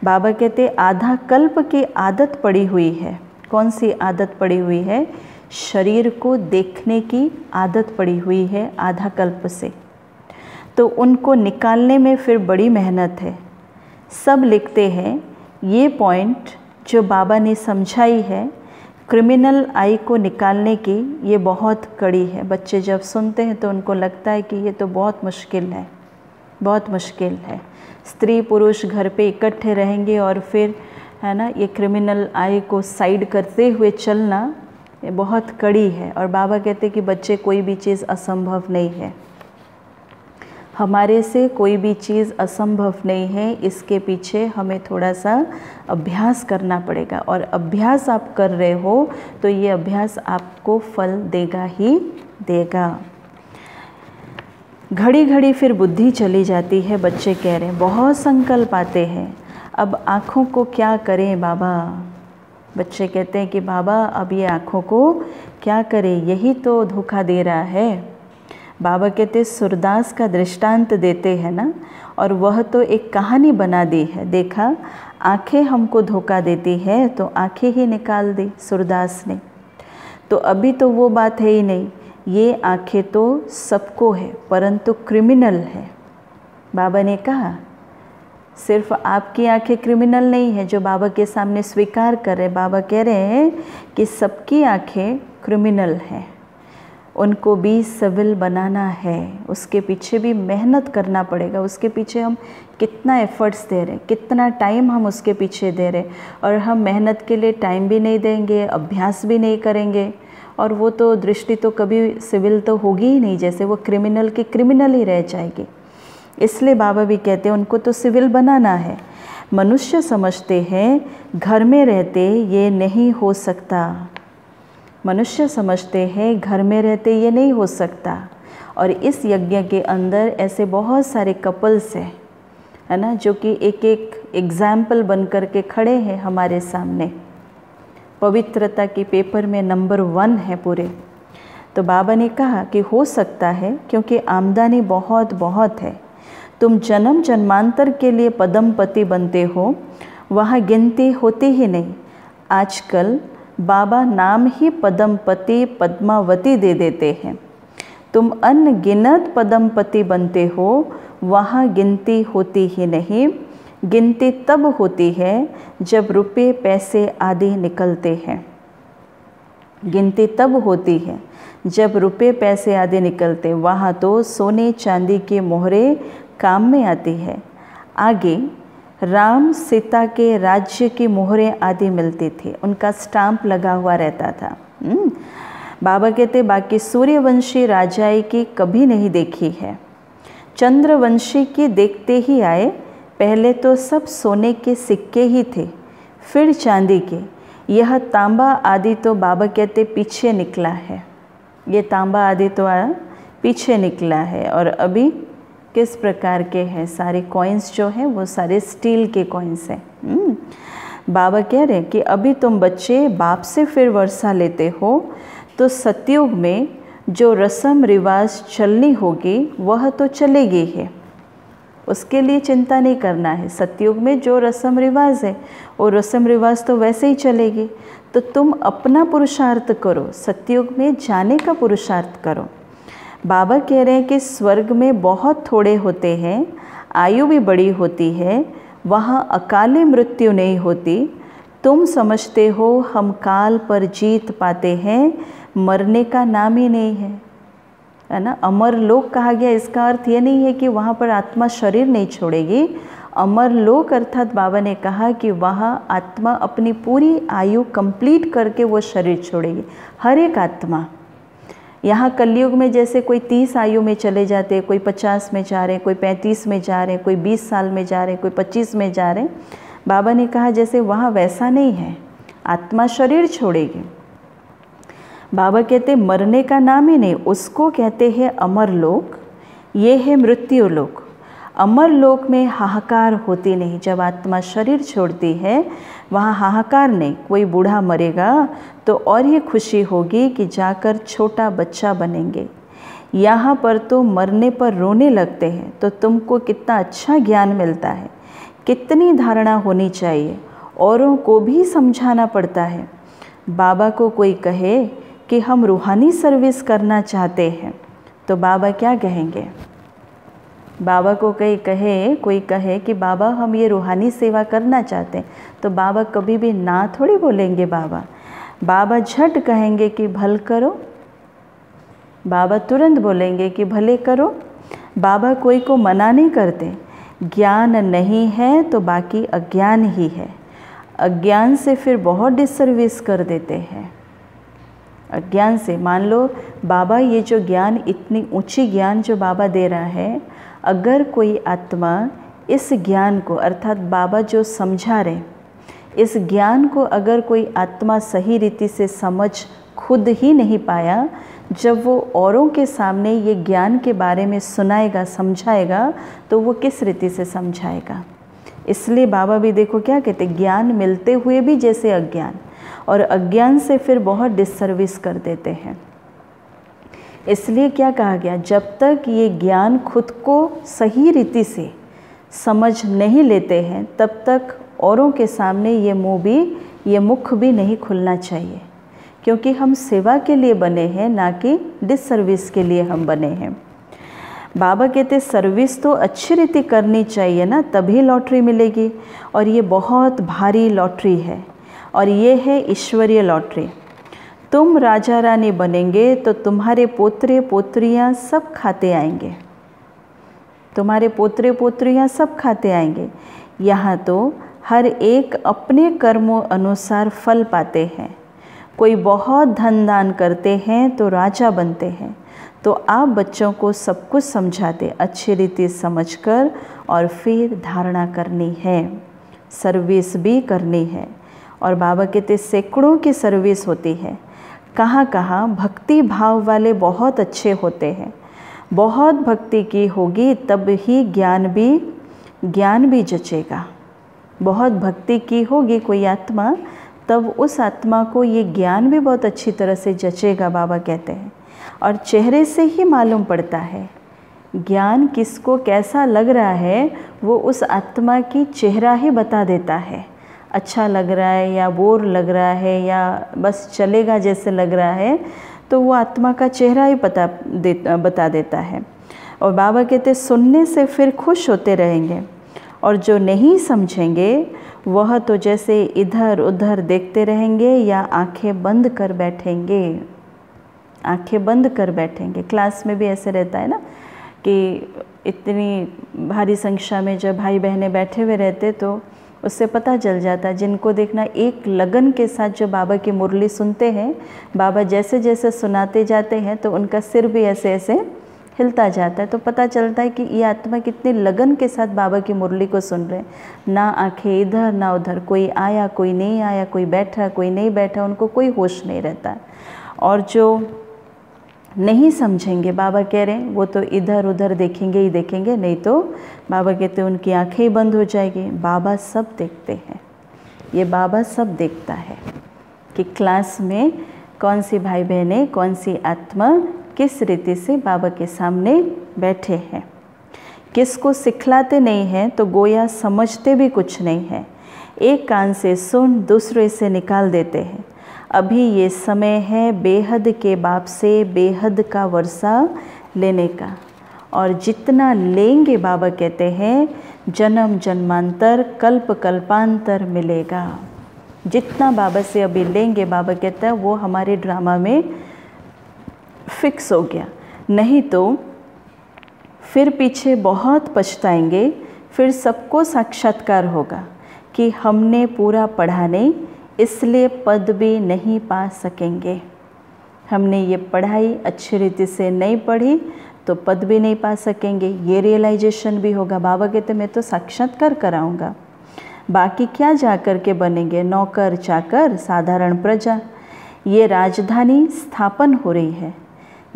बाबा कहते आधा कल्प की आदत पड़ी हुई है। कौन सी आदत पड़ी हुई है? शरीर को देखने की आदत पड़ी हुई है आधा कल्प से। तो उनको निकालने में फिर बड़ी मेहनत है। सब लिखते हैं ये पॉइंट जो बाबा ने समझाई है क्रिमिनल आई को निकालने की, ये बहुत कड़ी है। बच्चे जब सुनते हैं तो उनको लगता है कि ये तो बहुत मुश्किल है, बहुत मुश्किल है। स्त्री पुरुष घर पे इकट्ठे रहेंगे और फिर है ना ये क्रिमिनल आई को साइड करते हुए चलना, ये बहुत कड़ी है। और बाबा कहते कि बच्चे कोई भी चीज़ असंभव नहीं है, हमारे से कोई भी चीज़ असंभव नहीं है। इसके पीछे हमें थोड़ा सा अभ्यास करना पड़ेगा और अभ्यास आप कर रहे हो तो ये अभ्यास आपको फल देगा ही देगा। घड़ी घड़ी फिर बुद्धि चली जाती है। बच्चे कह रहे हैं बहुत संकल्प आते हैं, अब आँखों को क्या करें बाबा। बच्चे कहते हैं कि बाबा अब ये आँखों को क्या करें, यही तो धोखा दे रहा है। बाबा कहते सूरदास का दृष्टांत देते हैं ना, और वह तो एक कहानी बना दी है। देखा आँखें हमको धोखा देती है तो आँखें ही निकाल दी सूरदास ने। तो अभी तो वो बात है ही नहीं, ये आँखें तो सबको है परंतु क्रिमिनल है। बाबा ने कहा सिर्फ आपकी आंखें क्रिमिनल नहीं है जो बाबा के सामने स्वीकार कर रहे। बाबा कह रहे हैं कि सबकी आंखें क्रिमिनल हैं। उनको भी सिविल बनाना है, उसके पीछे भी मेहनत करना पड़ेगा। उसके पीछे हम कितना एफर्ट्स दे रहे हैं, कितना टाइम हम उसके पीछे दे रहे हैं, और हम मेहनत के लिए टाइम भी नहीं देंगे, अभ्यास भी नहीं करेंगे, और वो तो दृष्टि तो कभी सिविल तो होगी ही नहीं, जैसे वो क्रिमिनल की क्रिमिनल ही रह जाएगी। इसलिए बाबा भी कहते हैं उनको तो सिविल बनाना है। मनुष्य समझते हैं घर में रहते ये नहीं हो सकता, मनुष्य समझते हैं घर में रहते ये नहीं हो सकता। और इस यज्ञ के अंदर ऐसे बहुत सारे कपल्स हैं, है ना, जो कि एक एक एग्जाम्पल बन कर के खड़े हैं हमारे सामने। पवित्रता के पेपर में नंबर 1 है पूरे। तो बाबा ने कहा कि हो सकता है क्योंकि आमदनी बहुत बहुत है, तुम जन्म जन्मांतर के लिए पद्मपति बनते हो, वहाँ गिनती होती ही नहीं। आजकल बाबा नाम ही पद्मपति पद्मावती दे देते हैं। तुम अनगिनत पद्मपति बनते हो, वहाँ गिनती होती ही नहीं। गिनती तब होती है जब रुपए पैसे आदि निकलते हैं। गिनती तब होती है जब रुपए पैसे आदि निकलते, वहाँ तो सोने चांदी के मोहरे काम में आती है। आगे राम सीता के राज्य की मोहरें आदि मिलती थी, उनका स्टाम्प लगा हुआ रहता था। बाबा कहते बाकी सूर्यवंशी राजाई की कभी नहीं देखी है, चंद्रवंशी की देखते ही आए। पहले तो सब सोने के सिक्के ही थे, फिर चांदी के। यह तांबा आदि तो बाबा कहते पीछे निकला है, ये तांबा आदि तो पीछे निकला है। और अभी किस प्रकार के हैं सारे कॉइन्स जो हैं वो सारे स्टील के कॉइन्स हैं। बाबा कह रहे हैं कि अभी तुम बच्चे बाप से फिर वर्षा लेते हो, तो सतयुग में जो रस्म रिवाज चलनी होगी वह तो चलेगी ही, उसके लिए चिंता नहीं करना है। सतयुग में जो रस्म रिवाज है वो रस्म रिवाज तो वैसे ही चलेगी। तो तुम अपना पुरुषार्थ करो, सतयुग में जाने का पुरुषार्थ करो। बाबा कह रहे हैं कि स्वर्ग में बहुत थोड़े होते हैं, आयु भी बड़ी होती है, वहाँ अकाली मृत्यु नहीं होती। तुम समझते हो हम काल पर जीत पाते हैं, मरने का नाम ही नहीं है ना। अमर लोक कहा गया, इसका अर्थ ये नहीं है कि वहाँ पर आत्मा शरीर नहीं छोड़ेगी। अमर लोक अर्थात बाबा ने कहा कि वहाँ आत्मा अपनी पूरी आयु कंप्लीट करके वो शरीर छोड़ेगी। हर एक आत्मा, यहाँ कलयुग में जैसे कोई 30 आयु में चले जाते हैं, कोई 50 में जा रहे हैं, कोई 35 में जा रहे हैं, कोई 20 साल में जा रहे हैं, कोई 25 में जा रहे हैं। बाबा ने कहा जैसे वहाँ वैसा नहीं है, आत्मा शरीर छोड़ेगी। बाबा कहते मरने का नाम ही नहीं, उसको कहते हैं अमर लोक, ये है मृत्यु लोक। अमर लोक में हाहाकार होती नहीं, जब आत्मा शरीर छोड़ती है वहाँ हाहाकार नहीं। कोई बूढ़ा मरेगा तो और ही खुशी होगी कि जाकर छोटा बच्चा बनेंगे। यहाँ पर तो मरने पर रोने लगते हैं। तो तुमको कितना अच्छा ज्ञान मिलता है, कितनी धारणा होनी चाहिए, औरों को भी समझाना पड़ता है। बाबा को कोई कहे कि हम रूहानी सर्विस करना चाहते हैं तो बाबा क्या कहेंगे? बाबा को कोई कहे कि बाबा हम ये रूहानी सेवा करना चाहते हैं तो बाबा कभी भी ना थोड़ी बोलेंगे। बाबा झट कहेंगे कि भल करो, बाबा तुरंत बोलेंगे कि भले करो। बाबा कोई को मना नहीं करते। ज्ञान नहीं है तो बाकी अज्ञान ही है। अज्ञान से फिर बहुत डिसर्विस कर देते हैं। अज्ञान से मान लो बाबा ये जो ज्ञान, इतनी ऊंची ज्ञान जो बाबा दे रहा है, अगर कोई आत्मा इस ज्ञान को अर्थात बाबा जो समझा रहे, इस ज्ञान को अगर कोई आत्मा सही रीति से समझ खुद ही नहीं पाया, जब वो औरों के सामने ये ज्ञान के बारे में सुनाएगा, समझाएगा, तो वो किस रीति से समझाएगा। इसलिए बाबा भी देखो क्या कहते, ज्ञान मिलते हुए भी जैसे अज्ञान, और अज्ञान से फिर बहुत डिसर्विस कर देते हैं। इसलिए क्या कहा गया, जब तक ये ज्ञान खुद को सही रीति से समझ नहीं लेते हैं तब तक औरों के सामने ये मुख भी नहीं खुलना चाहिए, क्योंकि हम सेवा के लिए बने हैं, ना कि डिसर्विस के लिए हम बने हैं। बाबा कहते सर्विस तो अच्छी रीति करनी चाहिए ना, तभी लॉटरी मिलेगी। और ये बहुत भारी लॉटरी है, और ये है ईश्वरीय लॉटरी। तुम राजा रानी बनेंगे तो तुम्हारे पोतरे पोत्रियाँ सब खाते आएंगे, तुम्हारे पोतरे पोत्रियाँ सब खाते आएंगे। यहाँ तो हर एक अपने कर्मों अनुसार फल पाते हैं। कोई बहुत धन दान करते हैं तो राजा बनते हैं। तो आप बच्चों को सब कुछ समझाते अच्छी रीति समझकर, और फिर धारणा करनी है, सर्विस भी करनी है। और बाबा कहते सैकड़ों की सर्विस होती है। कहाँ कहाँ भक्ति भाव वाले बहुत अच्छे होते हैं। बहुत भक्ति की होगी तब ही ज्ञान भी जचेगा। बहुत भक्ति की होगी कोई आत्मा, तब उस आत्मा को ये ज्ञान भी बहुत अच्छी तरह से जचेगा, बाबा कहते हैं। और चेहरे से ही मालूम पड़ता है ज्ञान किसको कैसा लग रहा है, वो उस आत्मा की चेहरा ही बता देता है। अच्छा लग रहा है या बोर लग रहा है या बस चलेगा जैसे लग रहा है, तो वो आत्मा का चेहरा ही बता देता है। और बाबा कहते सुनने से फिर खुश होते रहेंगे, और जो नहीं समझेंगे वह तो जैसे इधर उधर देखते रहेंगे या आंखें बंद कर बैठेंगे, आंखें बंद कर बैठेंगे। क्लास में भी ऐसे रहता है ना कि इतनी भारी संख्या में जब भाई बहनें बैठे हुए रहते तो उससे पता चल जाता है। जिनको देखना एक लगन के साथ जो बाबा की मुरली सुनते हैं, बाबा जैसे जैसे सुनाते जाते हैं तो उनका सिर भी ऐसे ऐसे हिलता जाता है, तो पता चलता है कि ये आत्मा कितनी लगन के साथ बाबा की मुरली को सुन रहे हैं। ना आंखें इधर ना उधर, कोई आया कोई नहीं आया, कोई बैठा कोई नहीं बैठा, उनको कोई होश नहीं रहता है। और जो नहीं समझेंगे, बाबा कह रहे हैं, वो तो इधर उधर देखेंगे ही देखेंगे, नहीं तो बाबा कहते हैं उनकी आंखें ही बंद हो जाएगी। बाबा सब देखते हैं, ये बाबा सब देखता है कि क्लास में कौन सी भाई बहनें, कौन सी आत्मा किस रीति से बाबा के सामने बैठे हैं। किसको सिखलाते नहीं हैं तो गोया समझते भी कुछ नहीं है। एक कान से सुन दूसरे से निकाल देते हैं। अभी ये समय है बेहद के बाप से बेहद का वर्षा लेने का, और जितना लेंगे बाबा कहते हैं जन्म जन्मांतर कल्प कल्पांतर मिलेगा। जितना बाबा से अभी लेंगे, बाबा कहता है वो हमारे ड्रामा में फिक्स हो गया, नहीं तो फिर पीछे बहुत पछताएंगे। फिर सबको साक्षात्कार होगा कि हमने पूरा पढ़ा नहीं, इसलिए पद भी नहीं पा सकेंगे। हमने ये पढ़ाई अच्छी रीति से नहीं पढ़ी तो पद भी नहीं पा सकेंगे। ये रियलाइजेशन भी होगा। बाबा कहते मैं तो साक्षात्कार कराऊंगा, बाकी क्या जा कर के बनेंगे, नौकर चाकर साधारण प्रजा। ये राजधानी स्थापन हो रही है,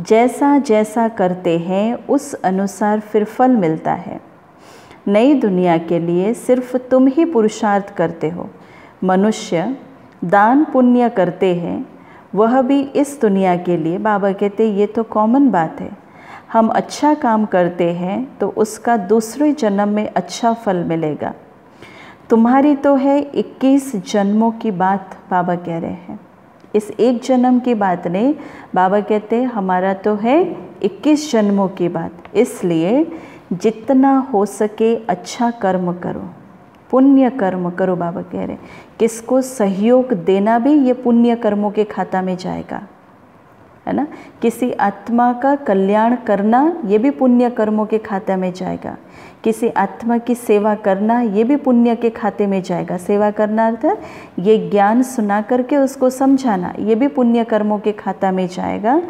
जैसा जैसा करते हैं उस अनुसार फिर फल मिलता है। नई दुनिया के लिए सिर्फ तुम ही पुरुषार्थ करते हो। मनुष्य दान पुण्य करते हैं, वह भी इस दुनिया के लिए। बाबा कहते ये तो कॉमन बात है। हम अच्छा काम करते हैं तो उसका दूसरे जन्म में अच्छा फल मिलेगा। तुम्हारी तो है 21 जन्मों की बात, बाबा कह रहे हैं। इस एक जन्म की बात नहीं, बाबा कहते हैं हमारा तो है 21 जन्मों की बात। इसलिए जितना हो सके अच्छा कर्म करो, पुण्य कर्म करो। बाबा कह रहे किसको सहयोग देना भी ये पुण्य कर्मों के खाता में जाएगा, है ना। किसी आत्मा का कल्याण करना ये भी पुण्य कर्मों के खाते में जाएगा। किसी आत्मा की सेवा करना ये भी पुण्य के खाते में जाएगा। सेवा करना अर्थात ये ज्ञान सुना करके उसको समझाना, ये भी पुण्य कर्मों के खाता में जाएगा।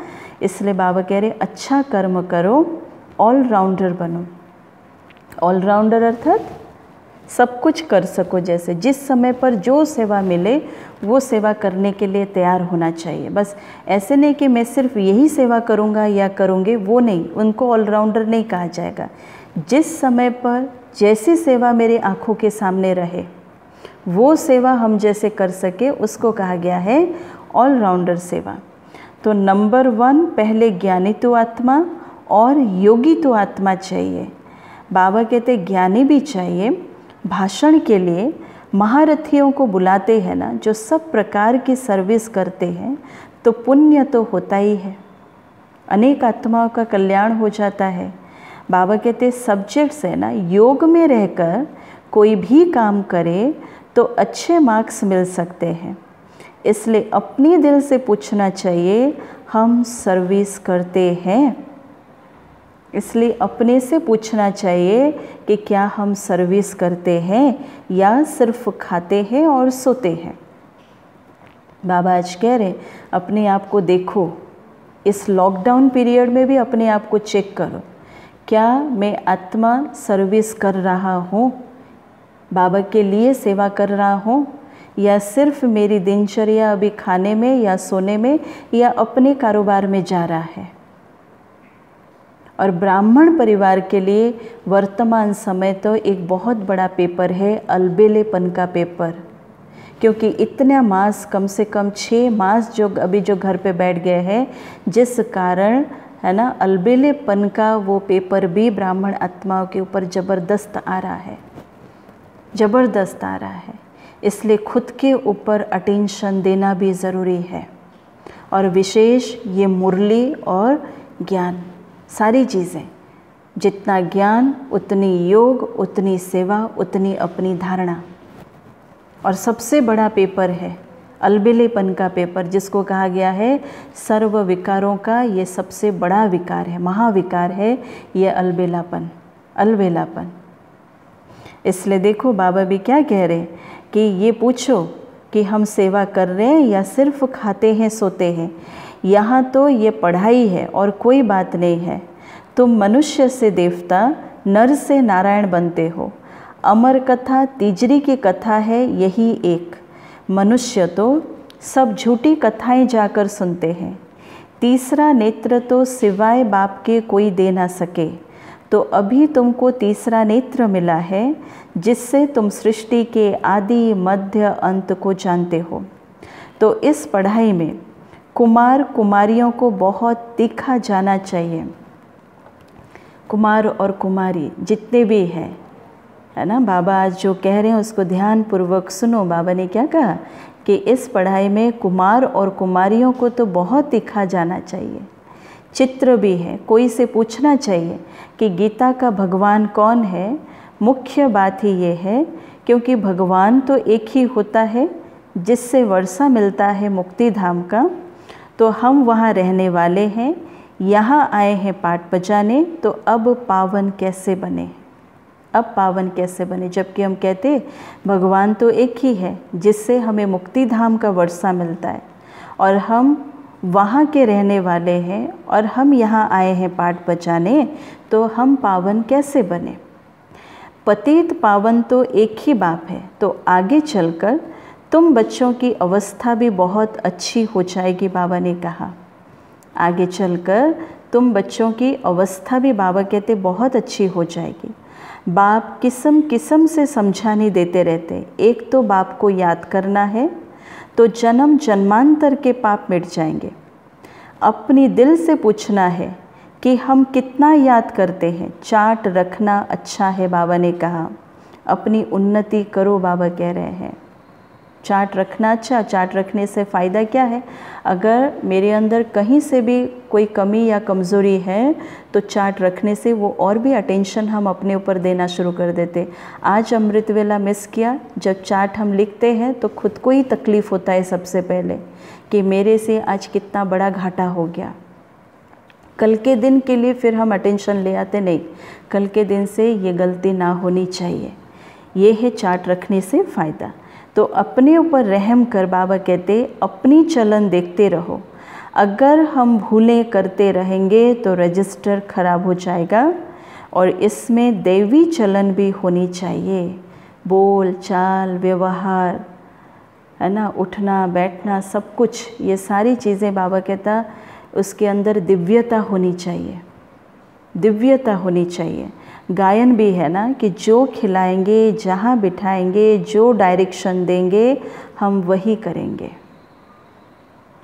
इसलिए बाबा कह रहे अच्छा कर्म करो, ऑलराउंडर बनो। ऑलराउंडर अर्थात सब कुछ कर सको, जैसे जिस समय पर जो सेवा मिले वो सेवा करने के लिए तैयार होना चाहिए। बस ऐसे नहीं कि मैं सिर्फ यही सेवा करूँगा या करूँगे, वो नहीं, उनको ऑलराउंडर नहीं कहा जाएगा। जिस समय पर जैसी सेवा मेरे आँखों के सामने रहे वो सेवा हम जैसे कर सके उसको कहा गया है ऑलराउंडर सेवा। तो नंबर 1 पहले ज्ञानी तो आत्मा और योगी तो आत्मा चाहिए। बाबा कहते ज्ञानी भी चाहिए। भाषण के लिए महारथियों को बुलाते हैं ना, जो सब प्रकार की सर्विस करते हैं, तो पुण्य तो होता ही है, अनेक आत्माओं का कल्याण हो जाता है। बाबा कहते सब्जेक्ट्स है ना, योग में रहकर कोई भी काम करे तो अच्छे मार्क्स मिल सकते हैं। इसलिए अपने दिल से पूछना चाहिए, हम सर्विस करते हैं? इसलिए अपने से पूछना चाहिए कि क्या हम सर्विस करते हैं या सिर्फ खाते हैं और सोते हैं। बाबा आज कह रहे अपने आप को देखो, इस लॉकडाउन पीरियड में भी अपने आप को चेक करो, क्या मैं आत्मा सर्विस कर रहा हूँ, बाबा के लिए सेवा कर रहा हूँ, या सिर्फ मेरी दिनचर्या अभी खाने में या सोने में या अपने कारोबार में जा रहा है। और ब्राह्मण परिवार के लिए वर्तमान समय तो एक बहुत बड़ा पेपर है, अलबेलेपन का पेपर, क्योंकि इतना मास, कम से कम 6 मास जो अभी जो घर पे बैठ गए हैं, जिस कारण है ना अलबेलेपन का वो पेपर भी ब्राह्मण आत्माओं के ऊपर ज़बरदस्त आ रहा है, ज़बरदस्त आ रहा है। इसलिए खुद के ऊपर अटेंशन देना भी ज़रूरी है, और विशेष ये मुरली और ज्ञान, सारी चीज़ें, जितना ज्ञान उतनी योग, उतनी सेवा, उतनी अपनी धारणा। और सबसे बड़ा पेपर है अलबेलेपन का पेपर, जिसको कहा गया है सर्व विकारों का ये सबसे बड़ा विकार है, महाविकार है ये अलबेलापन, अलबेलापन। इसलिए देखो बाबा भी क्या कह रहे कि ये पूछो कि हम सेवा कर रहे हैं या सिर्फ खाते हैं सोते हैं। यहाँ तो ये पढ़ाई है और कोई बात नहीं है। तुम मनुष्य से देवता, नर से नारायण बनते हो। अमर कथा तीजरी की कथा है यही एक। मनुष्य तो सब झूठी कथाएं जाकर सुनते हैं। तीसरा नेत्र तो सिवाय बाप के कोई दे ना सके। तो अभी तुमको तीसरा नेत्र मिला है, जिससे तुम सृष्टि के आदि मध्य अंत को जानते हो। तो इस पढ़ाई में कुमार कुमारियों को बहुत तीखा जाना चाहिए। कुमार और कुमारी जितने भी हैं, है ना, बाबा आज जो कह रहे हैं उसको ध्यान पूर्वक सुनो। बाबा ने क्या कहा कि इस पढ़ाई में कुमार और कुमारियों को तो बहुत तीखा जाना चाहिए। चित्र भी है, कोई से पूछना चाहिए कि गीता का भगवान कौन है। मुख्य बात ही ये है, क्योंकि भगवान तो एक ही होता है, जिससे वर्षा मिलता है मुक्ति धाम का। तो हम वहाँ रहने वाले हैं, यहाँ आए हैं पाठ बजाने, तो अब पावन कैसे बने, अब पावन कैसे बने, जबकि हम कहते भगवान तो एक ही है, जिससे हमें मुक्ति धाम का वर्षा मिलता है, और हम वहाँ के रहने वाले हैं और हम यहाँ आए हैं पाठ बजाने, तो हम पावन कैसे बने। पतित पावन तो एक ही बाप है। तो आगे चलकर तुम बच्चों की अवस्था भी बहुत अच्छी हो जाएगी। बाबा ने कहा आगे चलकर तुम बच्चों की अवस्था भी, बाबा कहते, बहुत अच्छी हो जाएगी। बाप किस्म किस्म से समझाने देते रहते। एक तो बाप को याद करना है, तो जन्म जन्मांतर के पाप मिट जाएंगे। अपनी दिल से पूछना है कि हम कितना याद करते हैं। चार्ट रखना अच्छा है, बाबा ने कहा। अपनी उन्नति करो, बाबा कह रहे हैं। चार्ट रखना अच्छा। चार्ट रखने से फ़ायदा क्या है? अगर मेरे अंदर कहीं से भी कोई कमी या कमज़ोरी है, तो चार्ट रखने से वो और भी अटेंशन हम अपने ऊपर देना शुरू कर देते। आज अमृत वेला मिस किया। जब चार्ट हम लिखते हैं तो खुद को ही तकलीफ़ होता है सबसे पहले कि मेरे से आज कितना बड़ा घाटा हो गया। कल के दिन के लिए फिर हम अटेंशन ले आते, नहीं, कल के दिन से ये गलती ना होनी चाहिए। ये है चार्ट रखने से फ़ायदा। तो अपने ऊपर रहम कर, बाबा कहते, अपनी चलन देखते रहो। अगर हम भूलें करते रहेंगे तो रजिस्टर खराब हो जाएगा, और इसमें दैवी चलन भी होनी चाहिए। बोल चाल व्यवहार, है ना, उठना बैठना, सब कुछ, ये सारी चीज़ें बाबा कहता उसके अंदर दिव्यता होनी चाहिए, दिव्यता होनी चाहिए। गायन भी है ना कि जो खिलाएंगे, जहाँ बिठाएंगे, जो डायरेक्शन देंगे, हम वही करेंगे।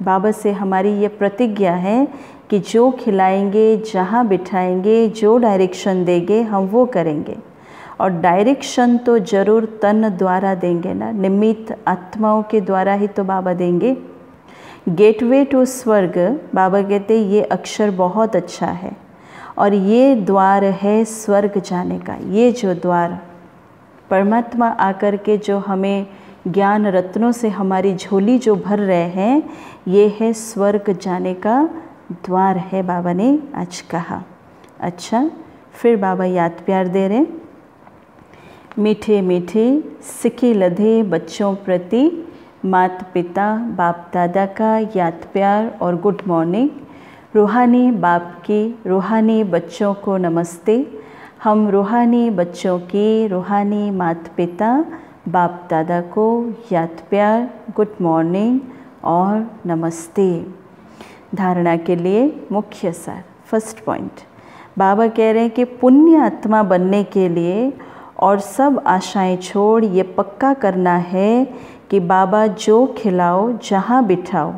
बाबा से हमारी ये प्रतिज्ञा है कि जो खिलाएंगे, जहाँ बिठाएंगे, जो डायरेक्शन देंगे, हम वो करेंगे। और डायरेक्शन तो ज़रूर तन द्वारा देंगे ना, निमित्त आत्माओं के द्वारा ही तो बाबा देंगे। गेटवे टू स्वर्ग, बाबा कहते ये अक्षर बहुत अच्छा है, और ये द्वार है स्वर्ग जाने का। ये जो द्वार, परमात्मा आकर के जो हमें ज्ञान रत्नों से हमारी झोली जो भर रहे हैं, ये है स्वर्ग जाने का द्वार है, बाबा ने आज कहा। अच्छा, फिर बाबा याद प्यार दे रहे, मीठे मीठे सिके लधे बच्चों प्रति माता पिता बाप दादा का याद प्यार और गुड मॉर्निंग। रूहानी बाप की रूहानी बच्चों को नमस्ते। हम रूहानी बच्चों की रूहानी माता पिता बाप दादा को याद प्यार, गुड मॉर्निंग और नमस्ते। धारणा के लिए मुख्य सार, फर्स्ट पॉइंट, बाबा कह रहे हैं कि पुण्य आत्मा बनने के लिए और सब आशाएं छोड़ ये पक्का करना है कि बाबा जो खिलाओ जहाँ बिठाओ,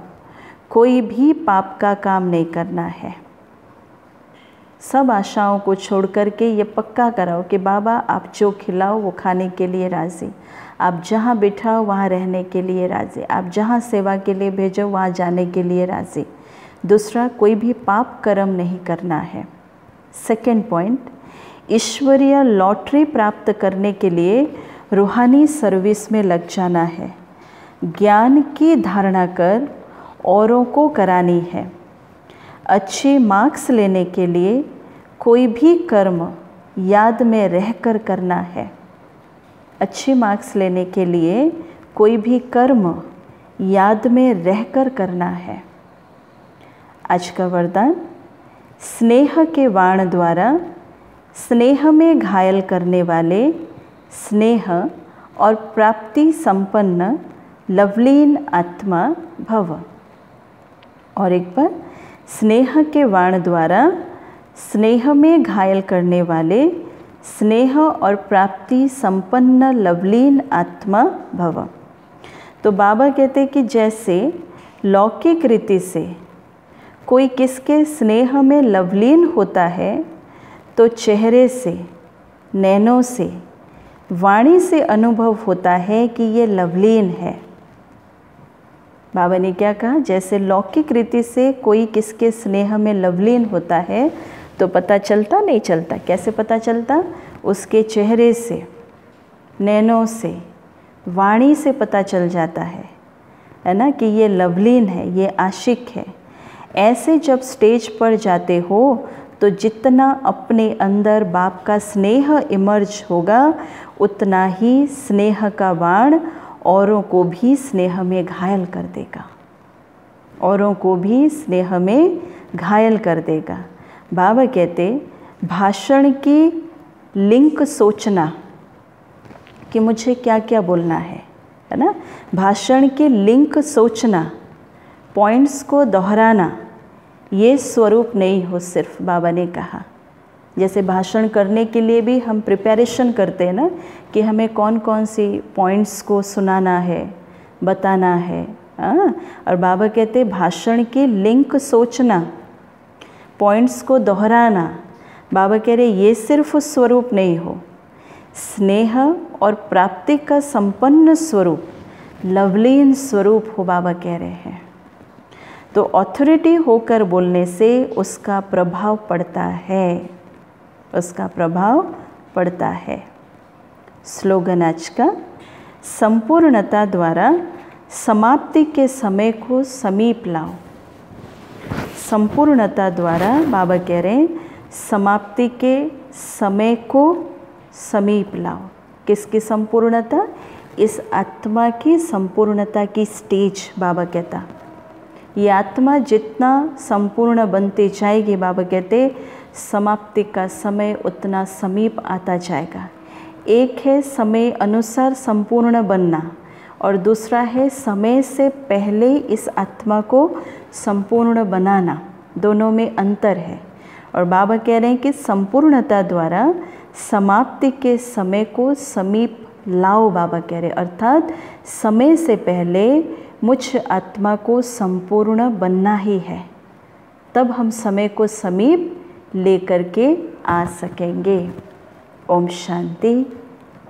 कोई भी पाप का काम नहीं करना है। सब आशाओं को छोड़ करके ये पक्का कराओ कि बाबा आप जो खिलाओ वो खाने के लिए राज़ी, आप जहाँ बिठाओ वहाँ रहने के लिए राज़ी, आप जहाँ सेवा के लिए भेजो वहाँ जाने के लिए राज़ी। दूसरा, कोई भी पाप कर्म नहीं करना है। सेकंड पॉइंट, ईश्वरीय लॉटरी प्राप्त करने के लिए रूहानी सर्विस में लग जाना है। ज्ञान की धारणा कर औरों को करानी है। अच्छे मार्क्स लेने के लिए कोई भी कर्म याद में रहकर करना है। अच्छे मार्क्स लेने के लिए कोई भी कर्म याद में रहकर करना है। आज का वरदान, स्नेह के बाण द्वारा स्नेह में घायल करने वाले स्नेह और प्राप्ति संपन्न लवलीन आत्मा भव। और एक बार, स्नेह के बाण द्वारा स्नेह में घायल करने वाले स्नेह और प्राप्ति संपन्न लवलीन आत्मा भव। तो बाबा कहते कि जैसे लौकिक रीति से कोई किसके स्नेह में लवलीन होता है, तो चेहरे से, नैनों से, वाणी से अनुभव होता है कि ये लवलीन है। बाबा ने क्या कहा, जैसे लौकिक रीति से कोई किसके स्नेह में लवलीन होता है तो पता चलता नहीं चलता, कैसे पता चलता? उसके चेहरे से, नैनों से, वाणी से पता चल जाता है ना, कि ये लवलीन है, ये आशिक है। ऐसे जब स्टेज पर जाते हो तो जितना अपने अंदर बाप का स्नेह इमर्ज होगा, उतना ही स्नेह का बाण औरों को भी स्नेह में घायल कर देगा, औरों को भी स्नेह में घायल कर देगा। बाबा कहते, भाषण की लिंक सोचना कि मुझे क्या क्या बोलना है ना, भाषण की लिंक सोचना, पॉइंट्स को दोहराना, ये स्वरूप नहीं हो सिर्फ। बाबा ने कहा जैसे भाषण करने के लिए भी हम प्रिपरेशन करते हैं ना, कि हमें कौन कौन सी पॉइंट्स को सुनाना है, बताना है। और बाबा कहते भाषण की लिंक सोचना, पॉइंट्स को दोहराना। बाबा कह रहे ये सिर्फ स्वरूप नहीं हो, स्नेह और प्राप्ति का संपन्न स्वरूप, लवलीन स्वरूप हो, बाबा कह रहे हैं। तो ऑथोरिटी होकर बोलने से उसका प्रभाव पड़ता है, उसका प्रभाव पड़ता है। स्लोगन आज का, संपूर्णता द्वारा समाप्ति के समय को समीप लाओ। संपूर्णता द्वारा बाबा कह रहे हैं समाप्ति के समय को समीप लाओ। किसकी संपूर्णता? इस आत्मा की संपूर्णता की स्टेज। बाबा कहता ये आत्मा जितना संपूर्ण बनती जाएगी, बाबा कहते समाप्ति का समय उतना समीप आता जाएगा। एक है समय अनुसार संपूर्ण बनना, और दूसरा है समय से पहले इस आत्मा को संपूर्ण बनाना। दोनों में अंतर है। और बाबा कह रहे हैं कि संपूर्णता द्वारा समाप्ति के समय को समीप लाओ। बाबा कह रहे अर्थात समय से पहले मुझ आत्मा को संपूर्ण बनना ही है, तब हम समय को समीप लेकर के आ सकेंगे। ओम शांति,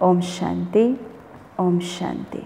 ओम शांति, ओम शांति।